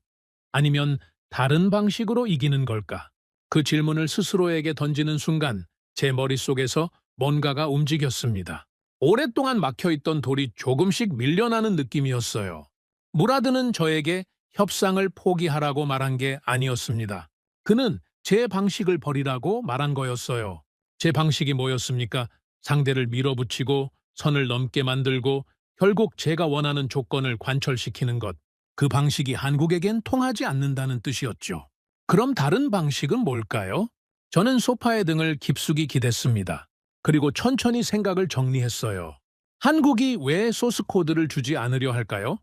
Speaker 3: 아니면 다른 방식으로 이기는 걸까? 그 질문을 스스로에게 던지는 순간 제 머릿속에서 뭔가가 움직였습니다. 오랫동안 막혀있던 돌이 조금씩 밀려나는 느낌이었어요. 무라드는 저에게 협상을 포기하라고 말한 게 아니었습니다. 그는 제 방식을 버리라고 말한 거였어요. 제 방식이 뭐였습니까? 상대를 밀어붙이고 선을 넘게 만들고 결국 제가 원하는 조건을 관철시키는 것. 그 방식이 한국에겐 통하지 않는다는 뜻이었죠. 그럼 다른 방식은 뭘까요? 저는 소파의 등을 깊숙이 기댔습니다. 그리고 천천히 생각을 정리했어요. 한국이 왜 소스 코드를 주지 않으려 할까요?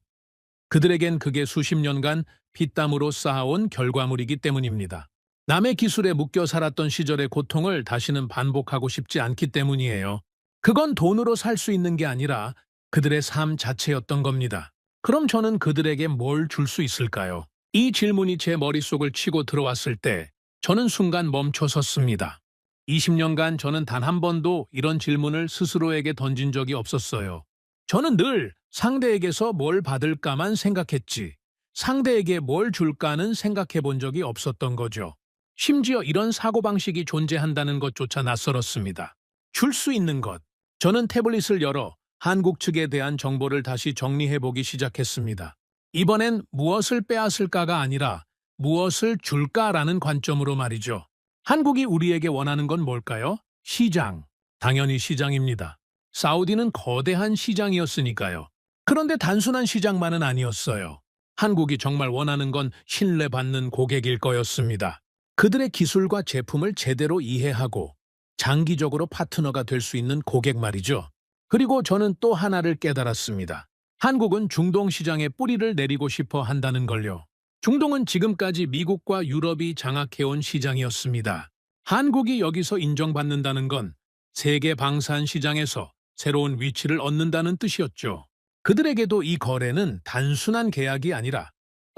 Speaker 3: 그들에겐 그게 수십 년간 피땀으로 쌓아온 결과물이기 때문입니다. 남의 기술에 묶여 살았던 시절의 고통을 다시는 반복하고 싶지 않기 때문이에요. 그건 돈으로 살 수 있는 게 아니라 그들의 삶 자체였던 겁니다. 그럼 저는 그들에게 뭘 줄 수 있을까요? 이 질문이 제 머릿속을 치고 들어왔을 때 저는 순간 멈춰 섰습니다. 20년간 저는 단 한 번도 이런 질문을 스스로에게 던진 적이 없었어요. 저는 늘 상대에게서 뭘 받을까만 생각했지 상대에게 뭘 줄까는 생각해 본 적이 없었던 거죠. 심지어 이런 사고방식이 존재한다는 것조차 낯설었습니다. 줄 수 있는 것. 저는 태블릿을 열어 한국 측에 대한 정보를 다시 정리해보기 시작했습니다. 이번엔 무엇을 빼앗을까가 아니라 무엇을 줄까라는 관점으로 말이죠. 한국이 우리에게 원하는 건 뭘까요? 시장. 당연히 시장입니다. 사우디는 거대한 시장이었으니까요. 그런데 단순한 시장만은 아니었어요. 한국이 정말 원하는 건 신뢰받는 고객일 거였습니다. 그들의 기술과 제품을 제대로 이해하고 장기적으로 파트너가 될 수 있는 고객 말이죠. 그리고 저는 또 하나를 깨달았습니다. 한국은 중동 시장에 뿌리를 내리고 싶어 한다는 걸요. 중동은 지금까지 미국과 유럽이 장악해온 시장이었습니다. 한국이 여기서 인정받는다는 건 세계 방산 시장에서 새로운 위치를 얻는다는 뜻이었죠. 그들에게도 이 거래는 단순한 계약이 아니라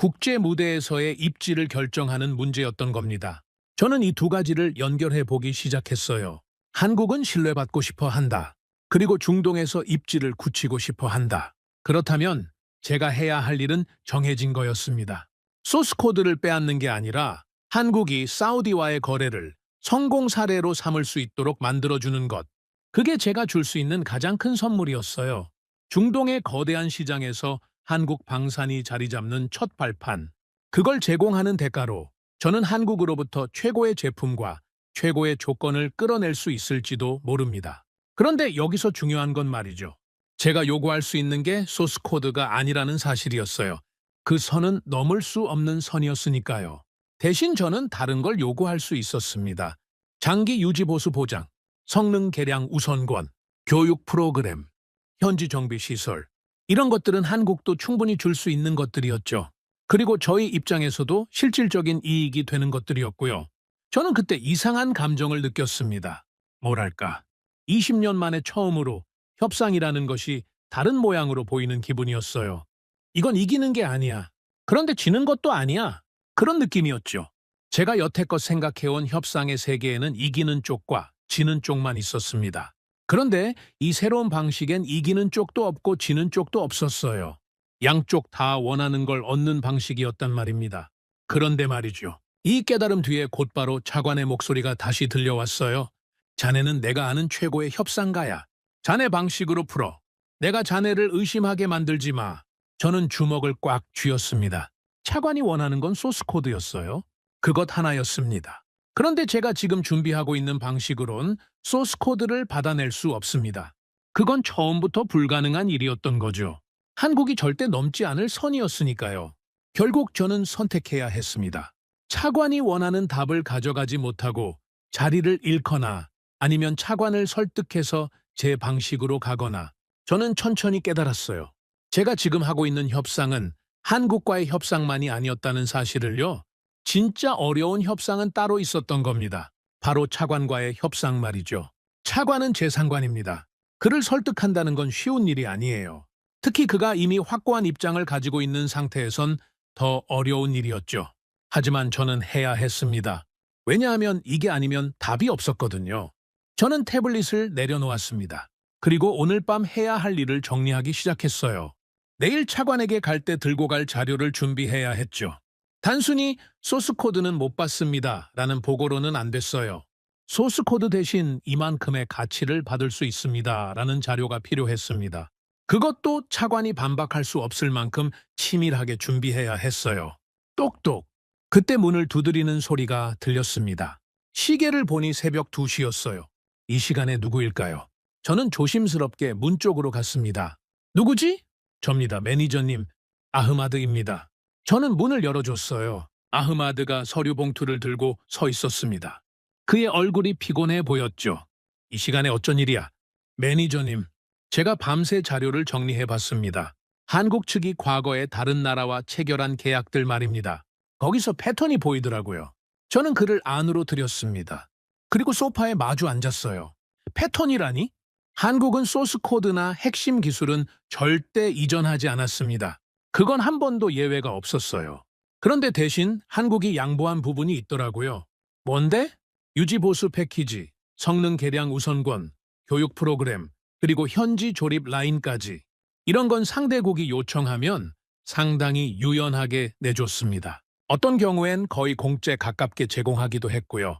Speaker 3: 국제 무대에서의 입지를 결정하는 문제였던 겁니다. 저는 이 두 가지를 연결해 보기 시작했어요. 한국은 신뢰받고 싶어 한다. 그리고 중동에서 입지를 굳히고 싶어 한다. 그렇다면 제가 해야 할 일은 정해진 거였습니다. 소스 코드를 빼앗는 게 아니라 한국이 사우디와의 거래를 성공 사례로 삼을 수 있도록 만들어주는 것. 그게 제가 줄 수 있는 가장 큰 선물이었어요. 중동의 거대한 시장에서 한국 방산이 자리 잡는 첫 발판. 그걸 제공하는 대가로 저는 한국으로부터 최고의 제품과 최고의 조건을 끌어낼 수 있을지도 모릅니다. 그런데 여기서 중요한 건 말이죠. 제가 요구할 수 있는 게 소스 코드가 아니라는 사실이었어요. 그 선은 넘을 수 없는 선이었으니까요. 대신 저는 다른 걸 요구할 수 있었습니다. 장기 유지 보수 보장, 성능 개량 우선권, 교육 프로그램, 현지 정비 시설. 이런 것들은 한국도 충분히 줄 수 있는 것들이었죠. 그리고 저희 입장에서도 실질적인 이익이 되는 것들이었고요. 저는 그때 이상한 감정을 느꼈습니다. 뭐랄까, 20년 만에 처음으로 협상이라는 것이 다른 모양으로 보이는 기분이었어요. 이건 이기는 게 아니야. 그런데 지는 것도 아니야. 그런 느낌이었죠. 제가 여태껏 생각해온 협상의 세계에는 이기는 쪽과 지는 쪽만 있었습니다. 그런데 이 새로운 방식엔 이기는 쪽도 없고 지는 쪽도 없었어요. 양쪽 다 원하는 걸 얻는 방식이었단 말입니다. 그런데 말이죠. 이 깨달음 뒤에 곧바로 차관의 목소리가 다시 들려왔어요. 자네는 내가 아는 최고의 협상가야. 자네 방식으로 풀어. 내가 자네를 의심하게 만들지 마. 저는 주먹을 꽉 쥐었습니다. 차관이 원하는 건 소스 코드였어요. 그것 하나였습니다. 그런데 제가 지금 준비하고 있는 방식으론 소스 코드를 받아낼 수 없습니다. 그건 처음부터 불가능한 일이었던 거죠. 한국이 절대 넘지 않을 선이었으니까요. 결국 저는 선택해야 했습니다. 차관이 원하는 답을 가져가지 못하고 자리를 잃거나 아니면 차관을 설득해서 제 방식으로 가거나. 저는 천천히 깨달았어요. 제가 지금 하고 있는 협상은 한국과의 협상만이 아니었다는 사실을요. 진짜 어려운 협상은 따로 있었던 겁니다. 바로 차관과의 협상 말이죠. 차관은 제 상관입니다. 그를 설득한다는 건 쉬운 일이 아니에요. 특히 그가 이미 확고한 입장을 가지고 있는 상태에선 더 어려운 일이었죠. 하지만 저는 해야 했습니다. 왜냐하면 이게 아니면 답이 없었거든요. 저는 태블릿을 내려놓았습니다. 그리고 오늘 밤 해야 할 일을 정리하기 시작했어요. 내일 차관에게 갈 때 들고 갈 자료를 준비해야 했죠. 단순히 소스 코드는 못 받습니다 라는 보고로는 안 됐어요. 소스 코드 대신 이만큼의 가치를 받을 수 있습니다 라는 자료가 필요했습니다. 그것도 차관이 반박할 수 없을 만큼 치밀하게 준비해야 했어요. 똑똑. 그때 문을 두드리는 소리가 들렸습니다. 시계를 보니 새벽 2시였어요. 이 시간에 누구일까요? 저는 조심스럽게 문 쪽으로 갔습니다. 누구지? 접니다. 매니저님, 아흐마드입니다. 저는 문을 열어줬어요. 아흐마드가 서류 봉투를 들고 서 있었습니다. 그의 얼굴이 피곤해 보였죠. 이 시간에 어쩐 일이야? 매니저님, 제가 밤새 자료를 정리해봤습니다. 한국 측이 과거에 다른 나라와 체결한 계약들 말입니다. 거기서 패턴이 보이더라고요. 저는 그를 안으로 들였습니다. 그리고 소파에 마주 앉았어요. 패턴이라니? 한국은 소스 코드나 핵심 기술은 절대 이전하지 않았습니다. 그건 한 번도 예외가 없었어요. 그런데 대신 한국이 양보한 부분이 있더라고요. 뭔데? 유지 보수 패키지, 성능 개량 우선권, 교육 프로그램, 그리고 현지 조립 라인까지. 이런 건 상대국이 요청하면 상당히 유연하게 내줬습니다. 어떤 경우엔 거의 공짜에 가깝게 제공하기도 했고요.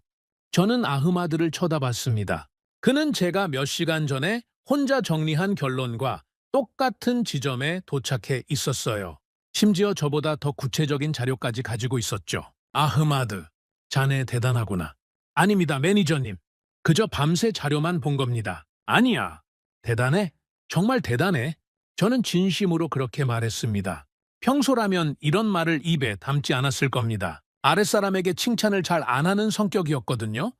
Speaker 3: 저는 아흐마드를 쳐다봤습니다. 그는 제가 몇 시간 전에 혼자 정리한 결론과 똑같은 지점에 도착해 있었어요. 심지어 저보다 더 구체적인 자료까지 가지고 있었죠. 아흐마드, 자네 대단하구나. 아닙니다, 매니저님. 그저 밤새 자료만 본 겁니다. 아니야. 대단해? 정말 대단해? 저는 진심으로 그렇게 말했습니다. 평소라면 이런 말을 입에 담지 않았을 겁니다. 아랫사람에게 칭찬을 잘 안 하는 성격이었거든요.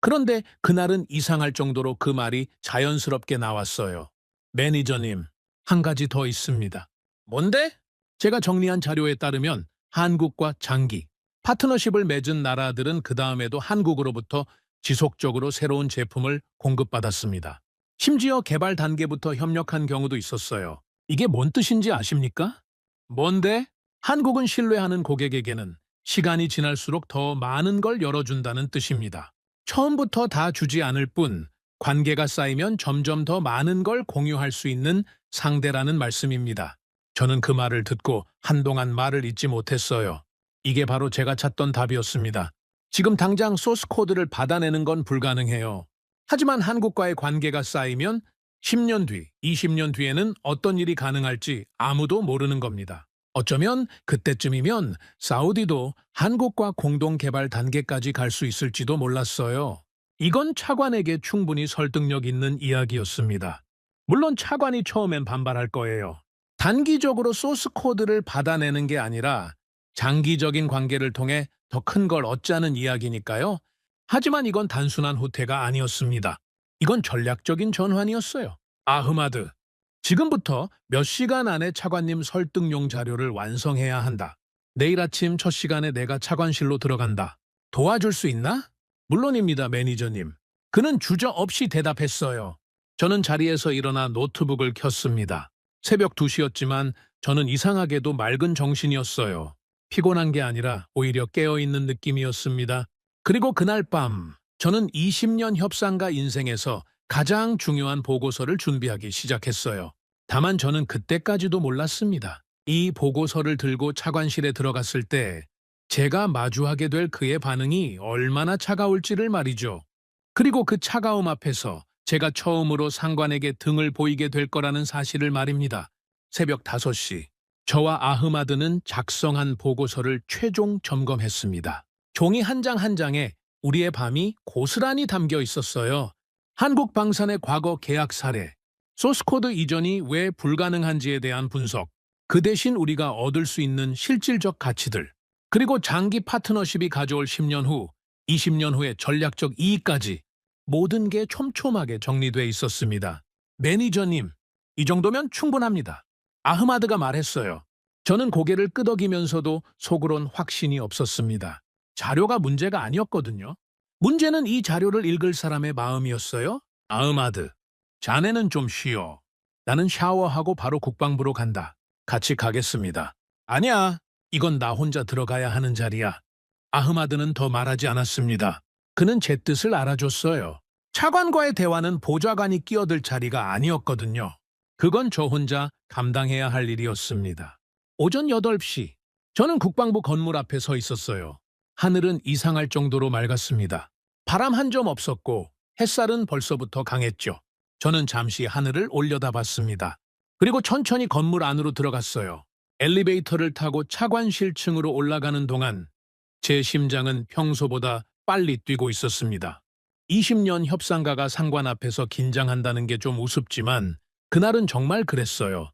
Speaker 3: 그런데 그날은 이상할 정도로 그 말이 자연스럽게 나왔어요. 매니저님, 한 가지 더 있습니다. 뭔데? 제가 정리한 자료에 따르면 한국과 장기, 파트너십을 맺은 나라들은 그 다음에도 한국으로부터 지속적으로 새로운 제품을 공급받았습니다. 심지어 개발 단계부터 협력한 경우도 있었어요. 이게 뭔 뜻인지 아십니까? 뭔데? 한국은 신뢰하는 고객에게는 시간이 지날수록 더 많은 걸 열어준다는 뜻입니다. 처음부터 다 주지 않을 뿐 관계가 쌓이면 점점 더 많은 걸 공유할 수 있는 상대라는 말씀입니다. 저는 그 말을 듣고 한동안 말을 잇지 못했어요. 이게 바로 제가 찾던 답이었습니다. 지금 당장 소스 코드를 받아내는 건 불가능해요. 하지만 한국과의 관계가 쌓이면 10년 뒤, 20년 뒤에는 어떤 일이 가능할지 아무도 모르는 겁니다. 어쩌면 그때쯤이면 사우디도 한국과 공동 개발 단계까지 갈 수 있을지도 몰랐어요. 이건 차관에게 충분히 설득력 있는 이야기였습니다. 물론 차관이 처음엔 반발할 거예요. 단기적으로 소스 코드를 받아내는 게 아니라 장기적인 관계를 통해 더 큰 걸 얻자는 이야기니까요. 하지만 이건 단순한 후퇴가 아니었습니다. 이건 전략적인 전환이었어요. 아흐마드, 지금부터 몇 시간 안에 차관님 설득용 자료를 완성해야 한다. 내일 아침 첫 시간에 내가 차관실로 들어간다. 도와줄 수 있나? 물론입니다, 매니저님. 그는 주저없이 대답했어요. 저는 자리에서 일어나 노트북을 켰습니다. 새벽 2시였지만 저는 이상하게도 맑은 정신이었어요. 피곤한 게 아니라 오히려 깨어있는 느낌이었습니다. 그리고 그날 밤 저는 20년 협상가 인생에서 가장 중요한 보고서를 준비하기 시작했어요. 다만 저는 그때까지도 몰랐습니다. 이 보고서를 들고 차관실에 들어갔을 때 제가 마주하게 될 그의 반응이 얼마나 차가울지를 말이죠. 그리고 그 차가움 앞에서 제가 처음으로 상관에게 등을 보이게 될 거라는 사실을 말입니다. 새벽 5시, 저와 아흐마드는 작성한 보고서를 최종 점검했습니다. 종이 한 장 한 장에 우리의 밤이 고스란히 담겨 있었어요. 한국 방산의 과거 계약 사례, 소스코드 이전이 왜 불가능한지에 대한 분석, 그 대신 우리가 얻을 수 있는 실질적 가치들, 그리고 장기 파트너십이 가져올 10년 후, 20년 후의 전략적 이익까지 모든 게 촘촘하게 정리돼 있었습니다. 매니저님, 이 정도면 충분합니다. 아흐마드가 말했어요. 저는 고개를 끄덕이면서도 속으론 확신이 없었습니다. 자료가 문제가 아니었거든요. 문제는 이 자료를 읽을 사람의 마음이었어요. 아흐마드, 자네는 좀 쉬어. 나는 샤워하고 바로 국방부로 간다. 같이 가겠습니다. 아니야, 이건 나 혼자 들어가야 하는 자리야. 아흐마드는 더 말하지 않았습니다. 그는 제 뜻을 알아줬어요. 차관과의 대화는 보좌관이 끼어들 자리가 아니었거든요. 그건 저 혼자 감당해야 할 일이었습니다. 오전 8시, 저는 국방부 건물 앞에 서 있었어요. 하늘은 이상할 정도로 맑았습니다. 바람 한 점 없었고 햇살은 벌써부터 강했죠. 저는 잠시 하늘을 올려다봤습니다. 그리고 천천히 건물 안으로 들어갔어요. 엘리베이터를 타고 차관실 층으로 올라가는 동안 제 심장은 평소보다 빨리 뛰고 있었습니다. 20년 협상가가 상관 앞에서 긴장한다는 게 좀 우습지만 그날은 정말 그랬어요.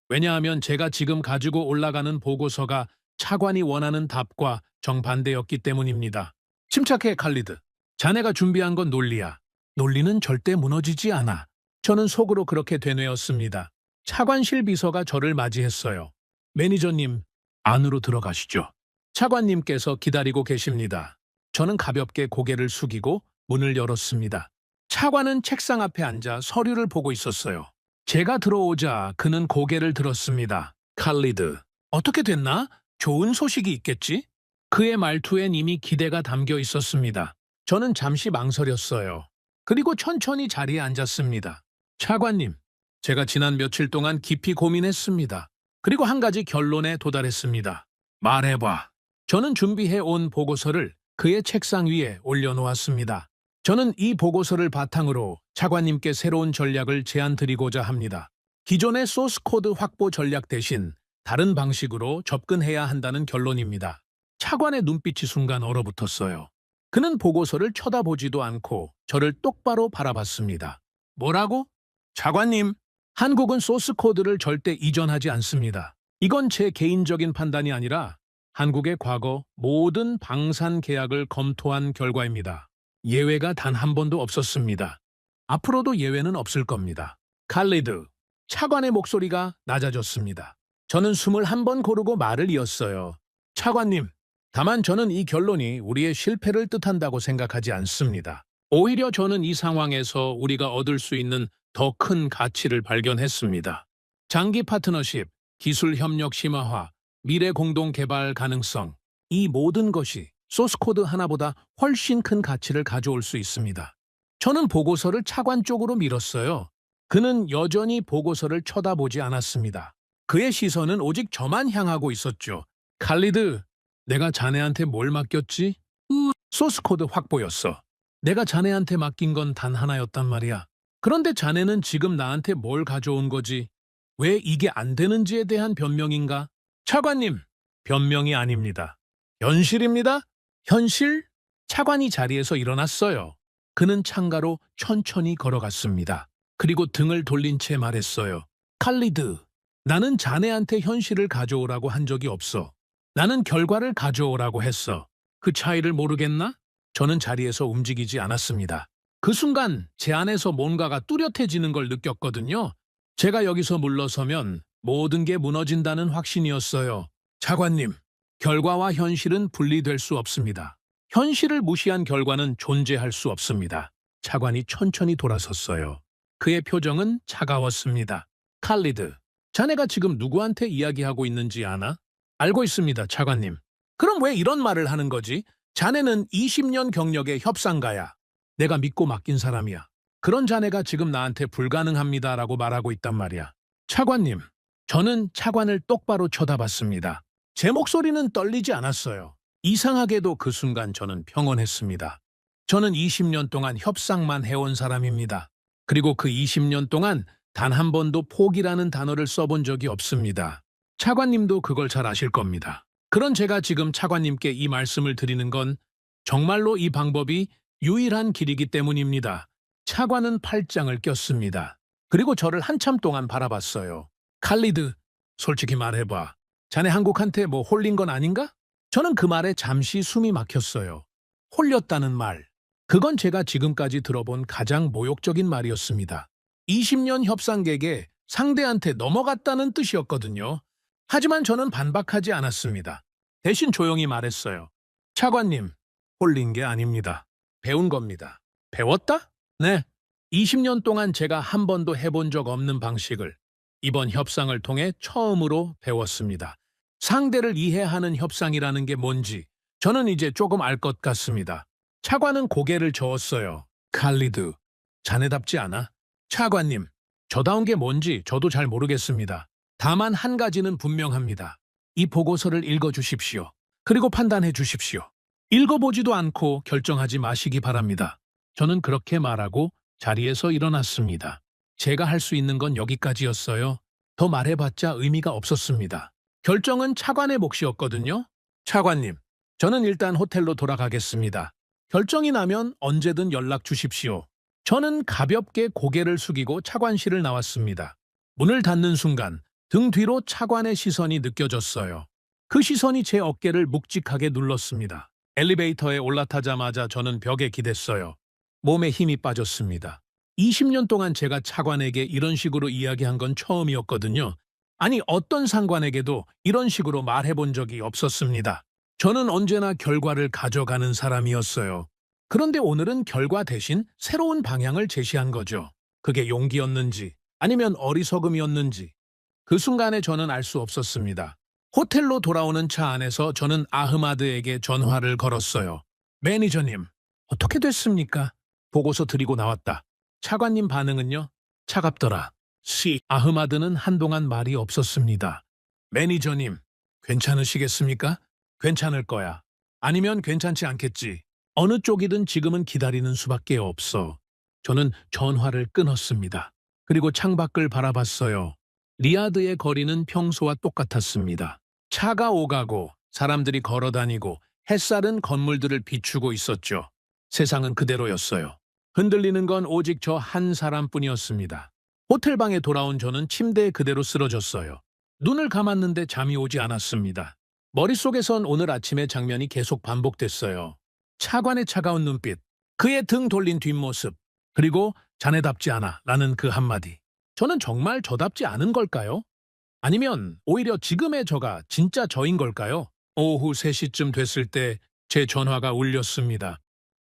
Speaker 3: 왜냐하면 제가 지금 가지고 올라가는 보고서가 차관이 원하는 답과 정반대였기 때문입니다. 침착해, 칼리드. 자네가 준비한 건 논리야. 논리는 절대 무너지지 않아. 저는 속으로 그렇게 되뇌었습니다. 차관실 비서가 저를 맞이했어요. 매니저님, 안으로 들어가시죠. 차관님께서 기다리고 계십니다. 저는 가볍게 고개를 숙이고 문을 열었습니다. 차관은 책상 앞에 앉아 서류를 보고 있었어요. 제가 들어오자 그는 고개를 들었습니다. 칼리드, 어떻게 됐나? 좋은 소식이 있겠지? 그의 말투엔 이미 기대가 담겨 있었습니다. 저는 잠시 망설였어요. 그리고 천천히 자리에 앉았습니다. 차관님, 제가 지난 며칠 동안 깊이 고민했습니다. 그리고 한 가지 결론에 도달했습니다. 말해봐. 저는 준비해온 보고서를 그의 책상 위에 올려놓았습니다. 저는 이 보고서를 바탕으로 차관님께 새로운 전략을 제안드리고자 합니다. 기존의 소스코드 확보 전략 대신 다른 방식으로 접근해야 한다는 결론입니다. 차관의 눈빛이 순간 얼어붙었어요. 그는 보고서를 쳐다보지도 않고 저를 똑바로 바라봤습니다. 뭐라고? 차관님, 한국은 소스코드를 절대 이전하지 않습니다. 이건 제 개인적인 판단이 아니라 한국의 과거 모든 방산 계약을 검토한 결과입니다. 예외가 단 한 번도 없었습니다. 앞으로도 예외는 없을 겁니다. 칼리드, 차관의 목소리가 낮아졌습니다. 저는 숨을 한 번 고르고 말을 이었어요. 차관님, 다만 저는 이 결론이 우리의 실패를 뜻한다고 생각하지 않습니다. 오히려 저는 이 상황에서 우리가 얻을 수 있는 더 큰 가치를 발견했습니다. 장기 파트너십, 기술 협력 심화화, 미래 공동 개발 가능성, 이 모든 것이 소스코드 하나보다 훨씬 큰 가치를 가져올 수 있습니다. 저는 보고서를 차관 쪽으로 밀었어요. 그는 여전히 보고서를 쳐다보지 않았습니다. 그의 시선은 오직 저만 향하고 있었죠. 칼리드, 내가 자네한테 뭘 맡겼지? 소스코드 확보였어. 내가 자네한테 맡긴 건 단 하나였단 말이야. 그런데 자네는 지금 나한테 뭘 가져온 거지? 왜 이게 안 되는지에 대한 변명인가? 차관님, 변명이 아닙니다. 현실입니다. 현실? 차관이 자리에서 일어났어요. 그는 창가로 천천히 걸어갔습니다. 그리고 등을 돌린 채 말했어요. 칼리드, 나는 자네한테 현실을 가져오라고 한 적이 없어. 나는 결과를 가져오라고 했어. 그 차이를 모르겠나? 저는 자리에서 움직이지 않았습니다. 그 순간 제 안에서 뭔가가 뚜렷해지는 걸 느꼈거든요. 제가 여기서 물러서면 모든 게 무너진다는 확신이었어요. 차관님, 결과와 현실은 분리될 수 없습니다. 현실을 무시한 결과는 존재할 수 없습니다. 차관이 천천히 돌아섰어요. 그의 표정은 차가웠습니다. 칼리드, 자네가 지금 누구한테 이야기하고 있는지 아나? 알고 있습니다, 차관님. 그럼 왜 이런 말을 하는 거지? 자네는 20년 경력의 협상가야. 내가 믿고 맡긴 사람이야. 그런 자네가 지금 나한테 불가능합니다라고 말하고 있단 말이야. 차관님, 저는 차관을 똑바로 쳐다봤습니다. 제 목소리는 떨리지 않았어요. 이상하게도 그 순간 저는 평온했습니다. 저는 20년 동안 협상만 해온 사람입니다. 그리고 그 20년 동안 단 한 번도 포기라는 단어를 써본 적이 없습니다. 차관님도 그걸 잘 아실 겁니다. 그런 제가 지금 차관님께 이 말씀을 드리는 건 정말로 이 방법이 유일한 길이기 때문입니다. 차관은 팔짱을 꼈습니다. 그리고 저를 한참 동안 바라봤어요. 칼리드, 솔직히 말해봐. 자네 한국한테 뭐 홀린 건 아닌가? 저는 그 말에 잠시 숨이 막혔어요. 홀렸다는 말. 그건 제가 지금까지 들어본 가장 모욕적인 말이었습니다. 20년 협상객에 상대한테 넘어갔다는 뜻이었거든요. 하지만 저는 반박하지 않았습니다. 대신 조용히 말했어요. 차관님, 홀린 게 아닙니다. 배운 겁니다. 배웠다? 네. 20년 동안 제가 한 번도 해본 적 없는 방식을 이번 협상을 통해 처음으로 배웠습니다. 상대를 이해하는 협상이라는 게 뭔지 저는 이제 조금 알 것 같습니다. 차관은 고개를 저었어요. 칼리드, 자네답지 않아? 차관님, 저다운 게 뭔지 저도 잘 모르겠습니다. 다만 한 가지는 분명합니다. 이 보고서를 읽어주십시오. 그리고 판단해 주십시오. 읽어보지도 않고 결정하지 마시기 바랍니다. 저는 그렇게 말하고 자리에서 일어났습니다. 제가 할 수 있는 건 여기까지였어요. 더 말해봤자 의미가 없었습니다. 결정은 차관의 몫이었거든요. 차관님, 저는 일단 호텔로 돌아가겠습니다. 결정이 나면 언제든 연락 주십시오. 저는 가볍게 고개를 숙이고 차관실을 나왔습니다. 문을 닫는 순간 등 뒤로 차관의 시선이 느껴졌어요. 그 시선이 제 어깨를 묵직하게 눌렀습니다. 엘리베이터에 올라타자마자 저는 벽에 기댔어요. 몸에 힘이 빠졌습니다. 20년 동안 제가 차관에게 이런 식으로 이야기한 건 처음이었거든요. 아니, 어떤 상관에게도 이런 식으로 말해본 적이 없었습니다. 저는 언제나 결과를 가져가는 사람이었어요. 그런데 오늘은 결과 대신 새로운 방향을 제시한 거죠. 그게 용기였는지 아니면 어리석음이었는지 그 순간에 저는 알 수 없었습니다. 호텔로 돌아오는 차 안에서 저는 아흐마드에게 전화를 걸었어요. 매니저님, 어떻게 됐습니까? 보고서 드리고 나왔다. 차관님 반응은요? 차갑더라. 아흐마드는 한동안 말이 없었습니다. 매니저님, 괜찮으시겠습니까? 괜찮을 거야. 아니면 괜찮지 않겠지. 어느 쪽이든 지금은 기다리는 수밖에 없어. 저는 전화를 끊었습니다. 그리고 창밖을 바라봤어요. 리야드의 거리는 평소와 똑같았습니다. 차가 오가고 사람들이 걸어다니고 햇살은 건물들을 비추고 있었죠. 세상은 그대로였어요. 흔들리는 건 오직 저 한 사람뿐이었습니다. 호텔방에 돌아온 저는 침대에 그대로 쓰러졌어요. 눈을 감았는데 잠이 오지 않았습니다. 머릿속에선 오늘 아침의 장면이 계속 반복됐어요. 차관의 차가운 눈빛, 그의 등 돌린 뒷모습, 그리고 자네답지 않아 라는 그 한마디. 저는 정말 저답지 않은 걸까요? 아니면 오히려 지금의 저가 진짜 저인 걸까요? 오후 3시쯤 됐을 때 제 전화가 울렸습니다.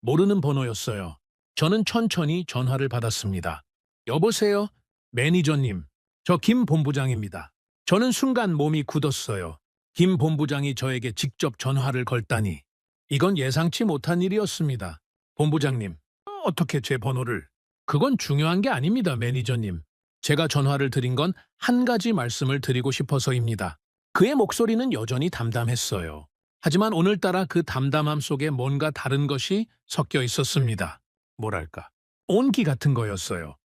Speaker 3: 모르는 번호였어요. 저는 천천히 전화를 받았습니다. 여보세요? 매니저님, 저 김 본부장입니다. 저는 순간 몸이 굳었어요. 김 본부장이 저에게 직접 전화를 걸다니 이건 예상치 못한 일이었습니다. 본부장님, 어떻게 제 번호를? 그건 중요한 게 아닙니다, 매니저님. 제가 전화를 드린 건 한 가지 말씀을 드리고 싶어서입니다. 그의 목소리는 여전히 담담했어요. 하지만 오늘따라 그 담담함 속에 뭔가 다른 것이 섞여 있었습니다. 뭐랄까, 온기 같은 거였어요.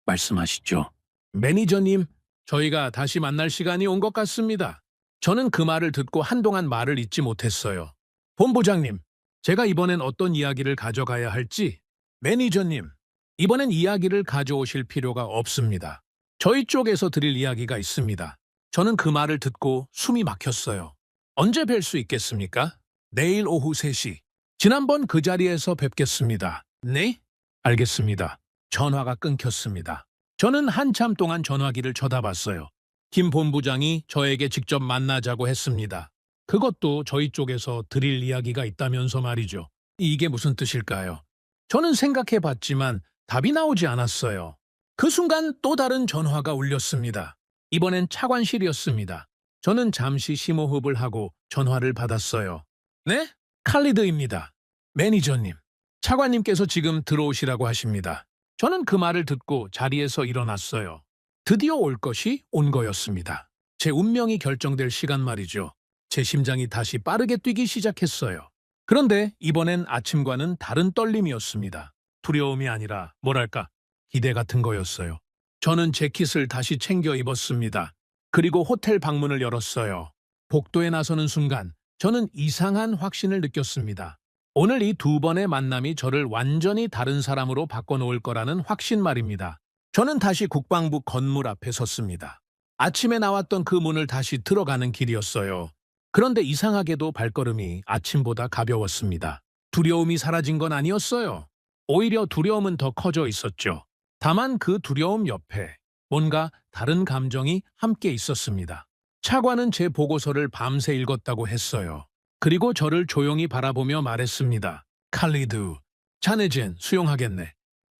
Speaker 3: 말씀하시죠. 매니저님, 저희가 다시 만날 시간이 온 것 같습니다. 저는 그 말을 듣고 한동안 말을 잇지 못했어요. 본부장님, 제가 이번엔 어떤 이야기를 가져가야 할지. 매니저님, 이번엔 이야기를 가져오실 필요가 없습니다. 저희 쪽에서 드릴 이야기가 있습니다. 저는 그 말을 듣고 숨이 막혔어요. 언제 뵐 수 있겠습니까? 내일 오후 3시. 지난번 그 자리에서 뵙겠습니다. 네? 알겠습니다. 전화가 끊겼습니다. 저는 한참 동안 전화기를 쳐다봤어요. 김 본부장이 저에게 직접 만나자고 했습니다. 그것도 저희 쪽에서 드릴 이야기가 있다면서 말이죠. 이게 무슨 뜻일까요? 저는 생각해봤지만 답이 나오지 않았어요. 그 순간 또 다른 전화가 울렸습니다. 이번엔 차관실이었습니다. 저는 잠시 심호흡을 하고 전화를 받았어요. 네? 칼리드입니다. 매니저님, 차관님께서 지금 들어오시라고 하십니다. 저는 그 말을 듣고 자리에서 일어났어요. 드디어 올 것이 온 거였습니다. 제 운명이 결정될 시간 말이죠. 제 심장이 다시 빠르게 뛰기 시작했어요. 그런데 이번엔 아침과는 다른 떨림이었습니다. 두려움이 아니라 뭐랄까 기대 같은 거였어요. 저는 재킷을 다시 챙겨 입었습니다. 그리고 호텔 방문을 열었어요. 복도에 나서는 순간 저는 이상한 확신을 느꼈습니다. 오늘 이 2번의 만남이 저를 완전히 다른 사람으로 바꿔놓을 거라는 확신 말입니다. 저는 다시 국방부 건물 앞에 섰습니다. 아침에 나왔던 그 문을 다시 들어가는 길이었어요. 그런데 이상하게도 발걸음이 아침보다 가벼웠습니다. 두려움이 사라진 건 아니었어요. 오히려 두려움은 더 커져 있었죠. 다만 그 두려움 옆에 뭔가 다른 감정이 함께 있었습니다. 차관은 제 보고서를 밤새 읽었다고 했어요. 그리고 저를 조용히 바라보며 말했습니다. 칼리드, 자네젠 수용하겠네.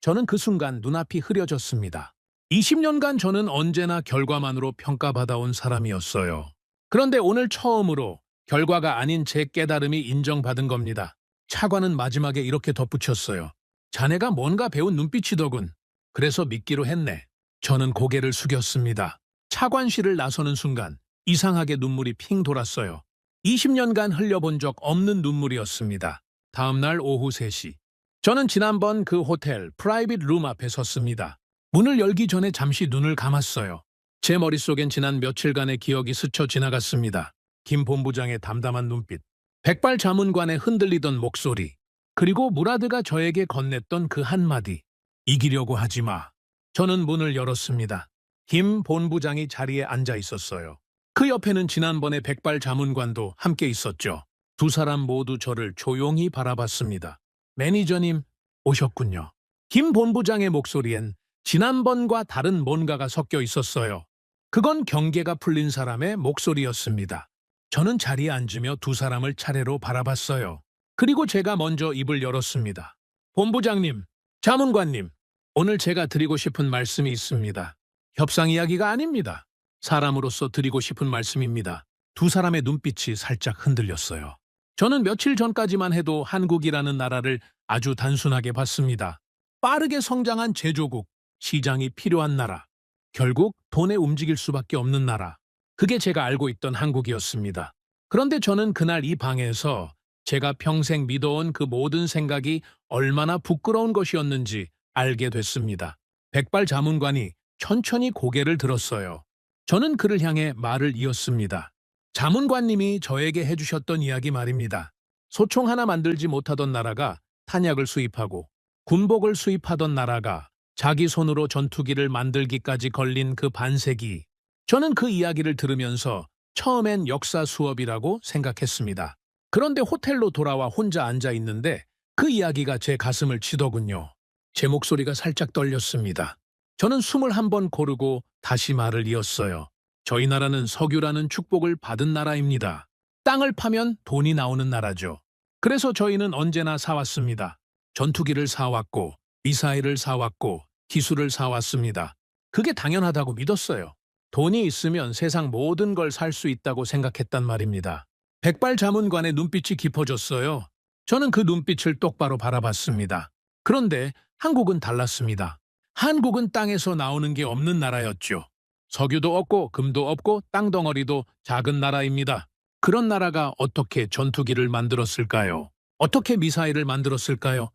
Speaker 3: 저는 그 순간 눈앞이 흐려졌습니다. 20년간 저는 언제나 결과만으로 평가받아온 사람이었어요. 그런데 오늘 처음으로 결과가 아닌 제 깨달음이 인정받은 겁니다. 차관은 마지막에 이렇게 덧붙였어요. 자네가 뭔가 배운 눈빛이더군. 그래서 믿기로 했네. 저는 고개를 숙였습니다. 차관실을 나서는 순간 이상하게 눈물이 핑 돌았어요. 20년간 흘려본 적 없는 눈물이었습니다. 다음 날 오후 3시. 저는 지난번 그 호텔 프라이빗 룸 앞에 섰습니다. 문을 열기 전에 잠시 눈을 감았어요. 제 머릿속엔 지난 며칠간의 기억이 스쳐 지나갔습니다. 김 본부장의 담담한 눈빛, 백발 자문관의 흔들리던 목소리, 그리고 무라드가 저에게 건넸던 그 한마디. 이기려고 하지 마. 저는 문을 열었습니다. 김 본부장이 자리에 앉아 있었어요. 그 옆에는 지난번의 백발 자문관도 함께 있었죠. 두 사람 모두 저를 조용히 바라봤습니다. 매니저님, 오셨군요. 김 본부장의 목소리엔 지난번과 다른 뭔가가 섞여 있었어요. 그건 경계가 풀린 사람의 목소리였습니다. 저는 자리에 앉으며 두 사람을 차례로 바라봤어요. 그리고 제가 먼저 입을 열었습니다. 본부장님, 자문관님, 오늘 제가 드리고 싶은 말씀이 있습니다. 협상 이야기가 아닙니다. 사람으로서 드리고 싶은 말씀입니다. 두 사람의 눈빛이 살짝 흔들렸어요. 저는 며칠 전까지만 해도 한국이라는 나라를 아주 단순하게 봤습니다. 빠르게 성장한 제조국, 시장이 필요한 나라, 결국 돈에 움직일 수밖에 없는 나라. 그게 제가 알고 있던 한국이었습니다. 그런데 저는 그날 이 방에서 제가 평생 믿어온 그 모든 생각이 얼마나 부끄러운 것이었는지 알게 됐습니다. 백발 자문관이 천천히 고개를 들었어요. 저는 그를 향해 말을 이었습니다. 자문관님이 저에게 해주셨던 이야기 말입니다. 소총 하나 만들지 못하던 나라가 탄약을 수입하고 군복을 수입하던 나라가 자기 손으로 전투기를 만들기까지 걸린 그 반세기. 저는 그 이야기를 들으면서 처음엔 역사 수업이라고 생각했습니다. 그런데 호텔로 돌아와 혼자 앉아 있는데 그 이야기가 제 가슴을 치더군요. 제 목소리가 살짝 떨렸습니다. 저는 숨을 한번 고르고 다시 말을 이었어요. 저희 나라는 석유라는 축복을 받은 나라입니다. 땅을 파면 돈이 나오는 나라죠. 그래서 저희는 언제나 사왔습니다. 전투기를 사왔고 미사일을 사왔고 기술을 사왔습니다. 그게 당연하다고 믿었어요. 돈이 있으면 세상 모든 걸 살 수 있다고 생각했단 말입니다. 백발 자문관의 눈빛이 깊어졌어요. 저는 그 눈빛을 똑바로 바라봤습니다. 그런데 한국은 달랐습니다. 한국은 땅에서 나오는 게 없는 나라였죠. 석유도 없고 금도 없고 땅덩어리도 작은 나라입니다. 그런 나라가 어떻게 전투기를 만들었을까요? 어떻게 미사일을 만들었을까요?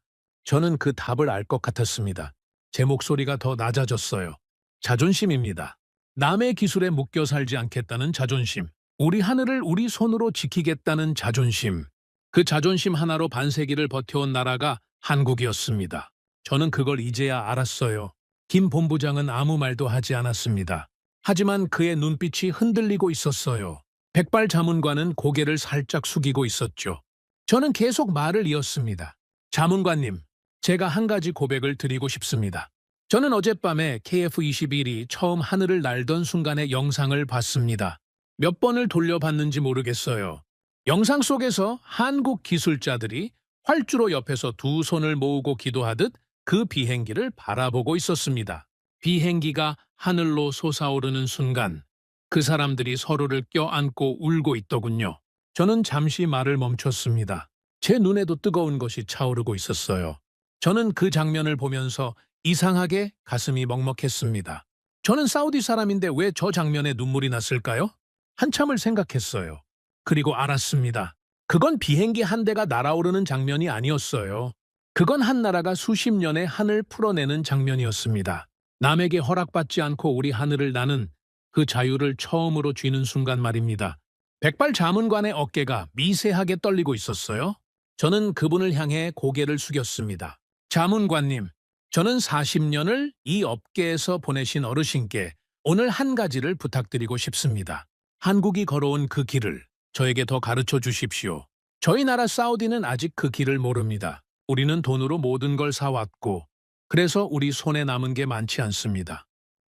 Speaker 3: 저는 그 답을 알 것 같았습니다. 제 목소리가 더 낮아졌어요. 자존심입니다. 남의 기술에 묶여 살지 않겠다는 자존심. 우리 하늘을 우리 손으로 지키겠다는 자존심. 그 자존심 하나로 반세기를 버텨온 나라가 한국이었습니다. 저는 그걸 이제야 알았어요. 김 본부장은 아무 말도 하지 않았습니다. 하지만 그의 눈빛이 흔들리고 있었어요. 백발 자문관은 고개를 살짝 숙이고 있었죠. 저는 계속 말을 이었습니다. 자문관님, 제가 한 가지 고백을 드리고 싶습니다. 저는 어젯밤에 KF-21이 처음 하늘을 날던 순간의 영상을 봤습니다. 몇 번을 돌려봤는지 모르겠어요. 영상 속에서 한국 기술자들이 활주로 옆에서 두 손을 모으고 기도하듯 그 비행기를 바라보고 있었습니다. 비행기가 하늘로 솟아오르는 순간 그 사람들이 서로를 껴안고 울고 있더군요. 저는 잠시 말을 멈췄습니다. 제 눈에도 뜨거운 것이 차오르고 있었어요. 저는 그 장면을 보면서 이상하게 가슴이 먹먹했습니다. 저는 사우디 사람인데 왜 저 장면에 눈물이 났을까요? 한참을 생각했어요. 그리고 알았습니다. 그건 비행기 한 대가 날아오르는 장면이 아니었어요. 그건 한 나라가 수십 년의 한을 풀어내는 장면이었습니다. 남에게 허락받지 않고 우리 하늘을 나는 그 자유를 처음으로 쥐는 순간 말입니다. 백발 자문관의 어깨가 미세하게 떨리고 있었어요. 저는 그분을 향해 고개를 숙였습니다. 자문관님, 저는 40년을 이 업계에서 보내신 어르신께 오늘 한 가지를 부탁드리고 싶습니다. 한국이 걸어온 그 길을 저에게 더 가르쳐 주십시오. 저희 나라 사우디는 아직 그 길을 모릅니다. 우리는 돈으로 모든 걸 사왔고 그래서 우리 손에 남은 게 많지 않습니다.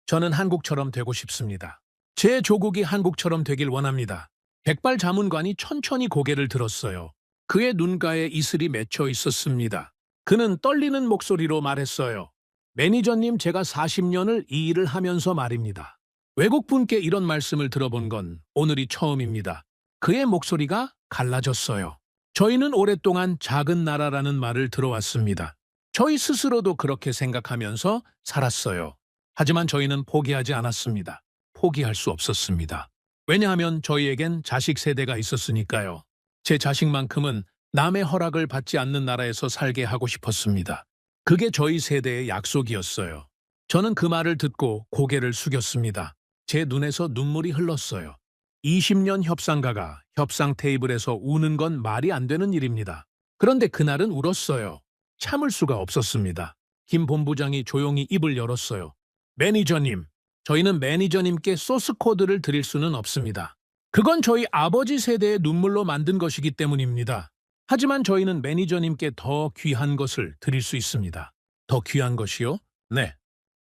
Speaker 3: 저는 한국처럼 되고 싶습니다. 제 조국이 한국처럼 되길 원합니다. 백발 자문관이 천천히 고개를 들었어요. 그의 눈가에 이슬이 맺혀 있었습니다. 그는 떨리는 목소리로 말했어요. 매니저님, 제가 40년을 이 일을 하면서 말입니다. 외국분께 이런 말씀을 들어본 건 오늘이 처음입니다. 그의 목소리가 갈라졌어요. 저희는 오랫동안 작은 나라라는 말을 들어왔습니다. 저희 스스로도 그렇게 생각하면서 살았어요. 하지만 저희는 포기하지 않았습니다. 포기할 수 없었습니다. 왜냐하면 저희에겐 자식 세대가 있었으니까요. 제 자식만큼은 남의 허락을 받지 않는 나라에서 살게 하고 싶었습니다. 그게 저희 세대의 약속이었어요. 저는 그 말을 듣고 고개를 숙였습니다. 제 눈에서 눈물이 흘렀어요. 20년 협상가가 협상 테이블에서 우는 건 말이 안 되는 일입니다. 그런데 그날은 울었어요. 참을 수가 없었습니다. 김 본부장이 조용히 입을 열었어요. 매니저님, 저희는 매니저님께 소스 코드를 드릴 수는 없습니다. 그건 저희 아버지 세대의 눈물로 만든 것이기 때문입니다. 하지만 저희는 매니저님께 더 귀한 것을 드릴 수 있습니다. 더 귀한 것이요? 네,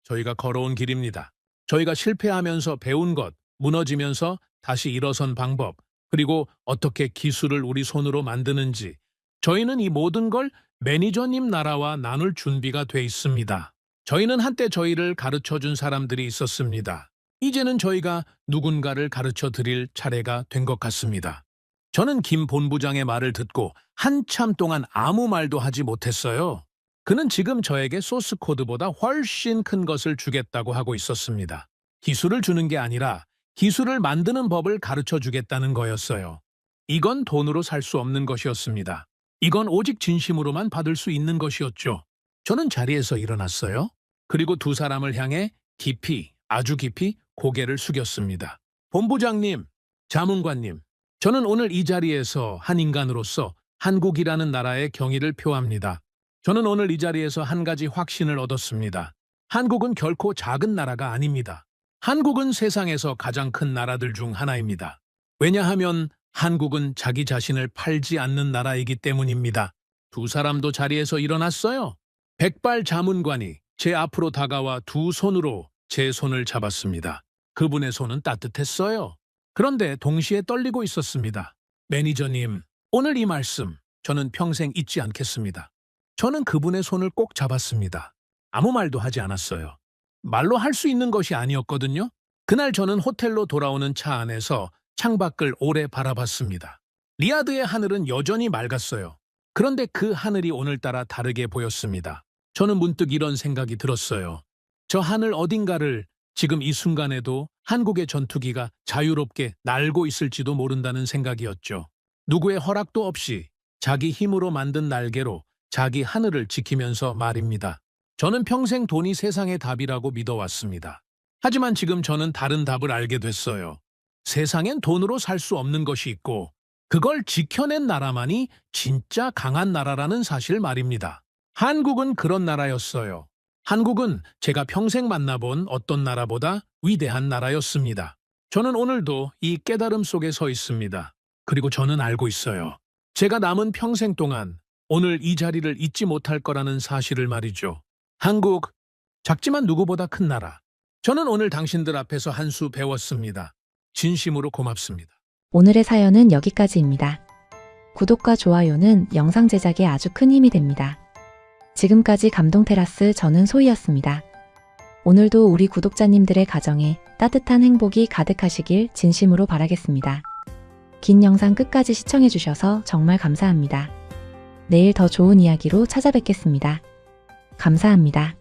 Speaker 3: 저희가 걸어온 길입니다. 저희가 실패하면서 배운 것, 무너지면서 다시 일어선 방법, 그리고 어떻게 기술을 우리 손으로 만드는지, 저희는 이 모든 걸 매니저님 나라와 나눌 준비가 돼 있습니다. 저희는 한때 저희를 가르쳐준 사람들이 있었습니다. 이제는 저희가 누군가를 가르쳐 드릴 차례가 된 것 같습니다. 저는 김 본부장의 말을 듣고 한참 동안 아무 말도 하지 못했어요. 그는 지금 저에게 소스 코드보다 훨씬 큰 것을 주겠다고 하고 있었습니다. 기술을 주는 게 아니라 기술을 만드는 법을 가르쳐 주겠다는 거였어요. 이건 돈으로 살 수 없는 것이었습니다. 이건 오직 진심으로만 받을 수 있는 것이었죠. 저는 자리에서 일어났어요. 그리고 두 사람을 향해 깊이, 아주 깊이 고개를 숙였습니다. 본부장님, 자문관님, 저는 오늘 이 자리에서 한 인간으로서 한국이라는 나라의 경의를 표합니다. 저는 오늘 이 자리에서 한 가지 확신을 얻었습니다. 한국은 결코 작은 나라가 아닙니다. 한국은 세상에서 가장 큰 나라들 중 하나입니다. 왜냐하면 한국은 자기 자신을 팔지 않는 나라이기 때문입니다. 두 사람도 자리에서 일어났어요. 백발 자문관이 제 앞으로 다가와 두 손으로 제 손을 잡았습니다. 그분의 손은 따뜻했어요. 그런데 동시에 떨리고 있었습니다. 매니저님, 오늘 이 말씀 저는 평생 잊지 않겠습니다. 저는 그분의 손을 꼭 잡았습니다. 아무 말도 하지 않았어요. 말로 할 수 있는 것이 아니었거든요. 그날 저는 호텔로 돌아오는 차 안에서 창밖을 오래 바라봤습니다. 리야드의 하늘은 여전히 맑았어요. 그런데 그 하늘이 오늘따라 다르게 보였습니다. 저는 문득 이런 생각이 들었어요. 저 하늘 어딘가를 지금 이 순간에도 한국의 전투기가 자유롭게 날고 있을지도 모른다는 생각이었죠. 누구의 허락도 없이 자기 힘으로 만든 날개로 자기 하늘을 지키면서 말입니다. 저는 평생 돈이 세상의 답이라고 믿어왔습니다. 하지만 지금 저는 다른 답을 알게 됐어요. 세상엔 돈으로 살 수 없는 것이 있고 그걸 지켜낸 나라만이 진짜 강한 나라라는 사실 말입니다. 한국은 그런 나라였어요. 한국은 제가 평생 만나본 어떤 나라보다 위대한 나라였습니다. 저는 오늘도 이 깨달음 속에 서 있습니다. 그리고 저는 알고 있어요. 제가 남은 평생 동안 오늘 이 자리를 잊지 못할 거라는 사실을 말이죠. 한국, 작지만 누구보다 큰 나라. 저는 오늘 당신들 앞에서 한 수 배웠습니다. 진심으로 고맙습니다.
Speaker 4: 오늘의 사연은 여기까지입니다. 구독과 좋아요는 영상 제작에 아주 큰 힘이 됩니다. 지금까지 감동테라스 저는 소희였습니다. 오늘도 우리 구독자님들의 가정에 따뜻한 행복이 가득하시길 진심으로 바라겠습니다. 긴 영상 끝까지 시청해주셔서 정말 감사합니다. 내일 더 좋은 이야기로 찾아뵙겠습니다. 감사합니다.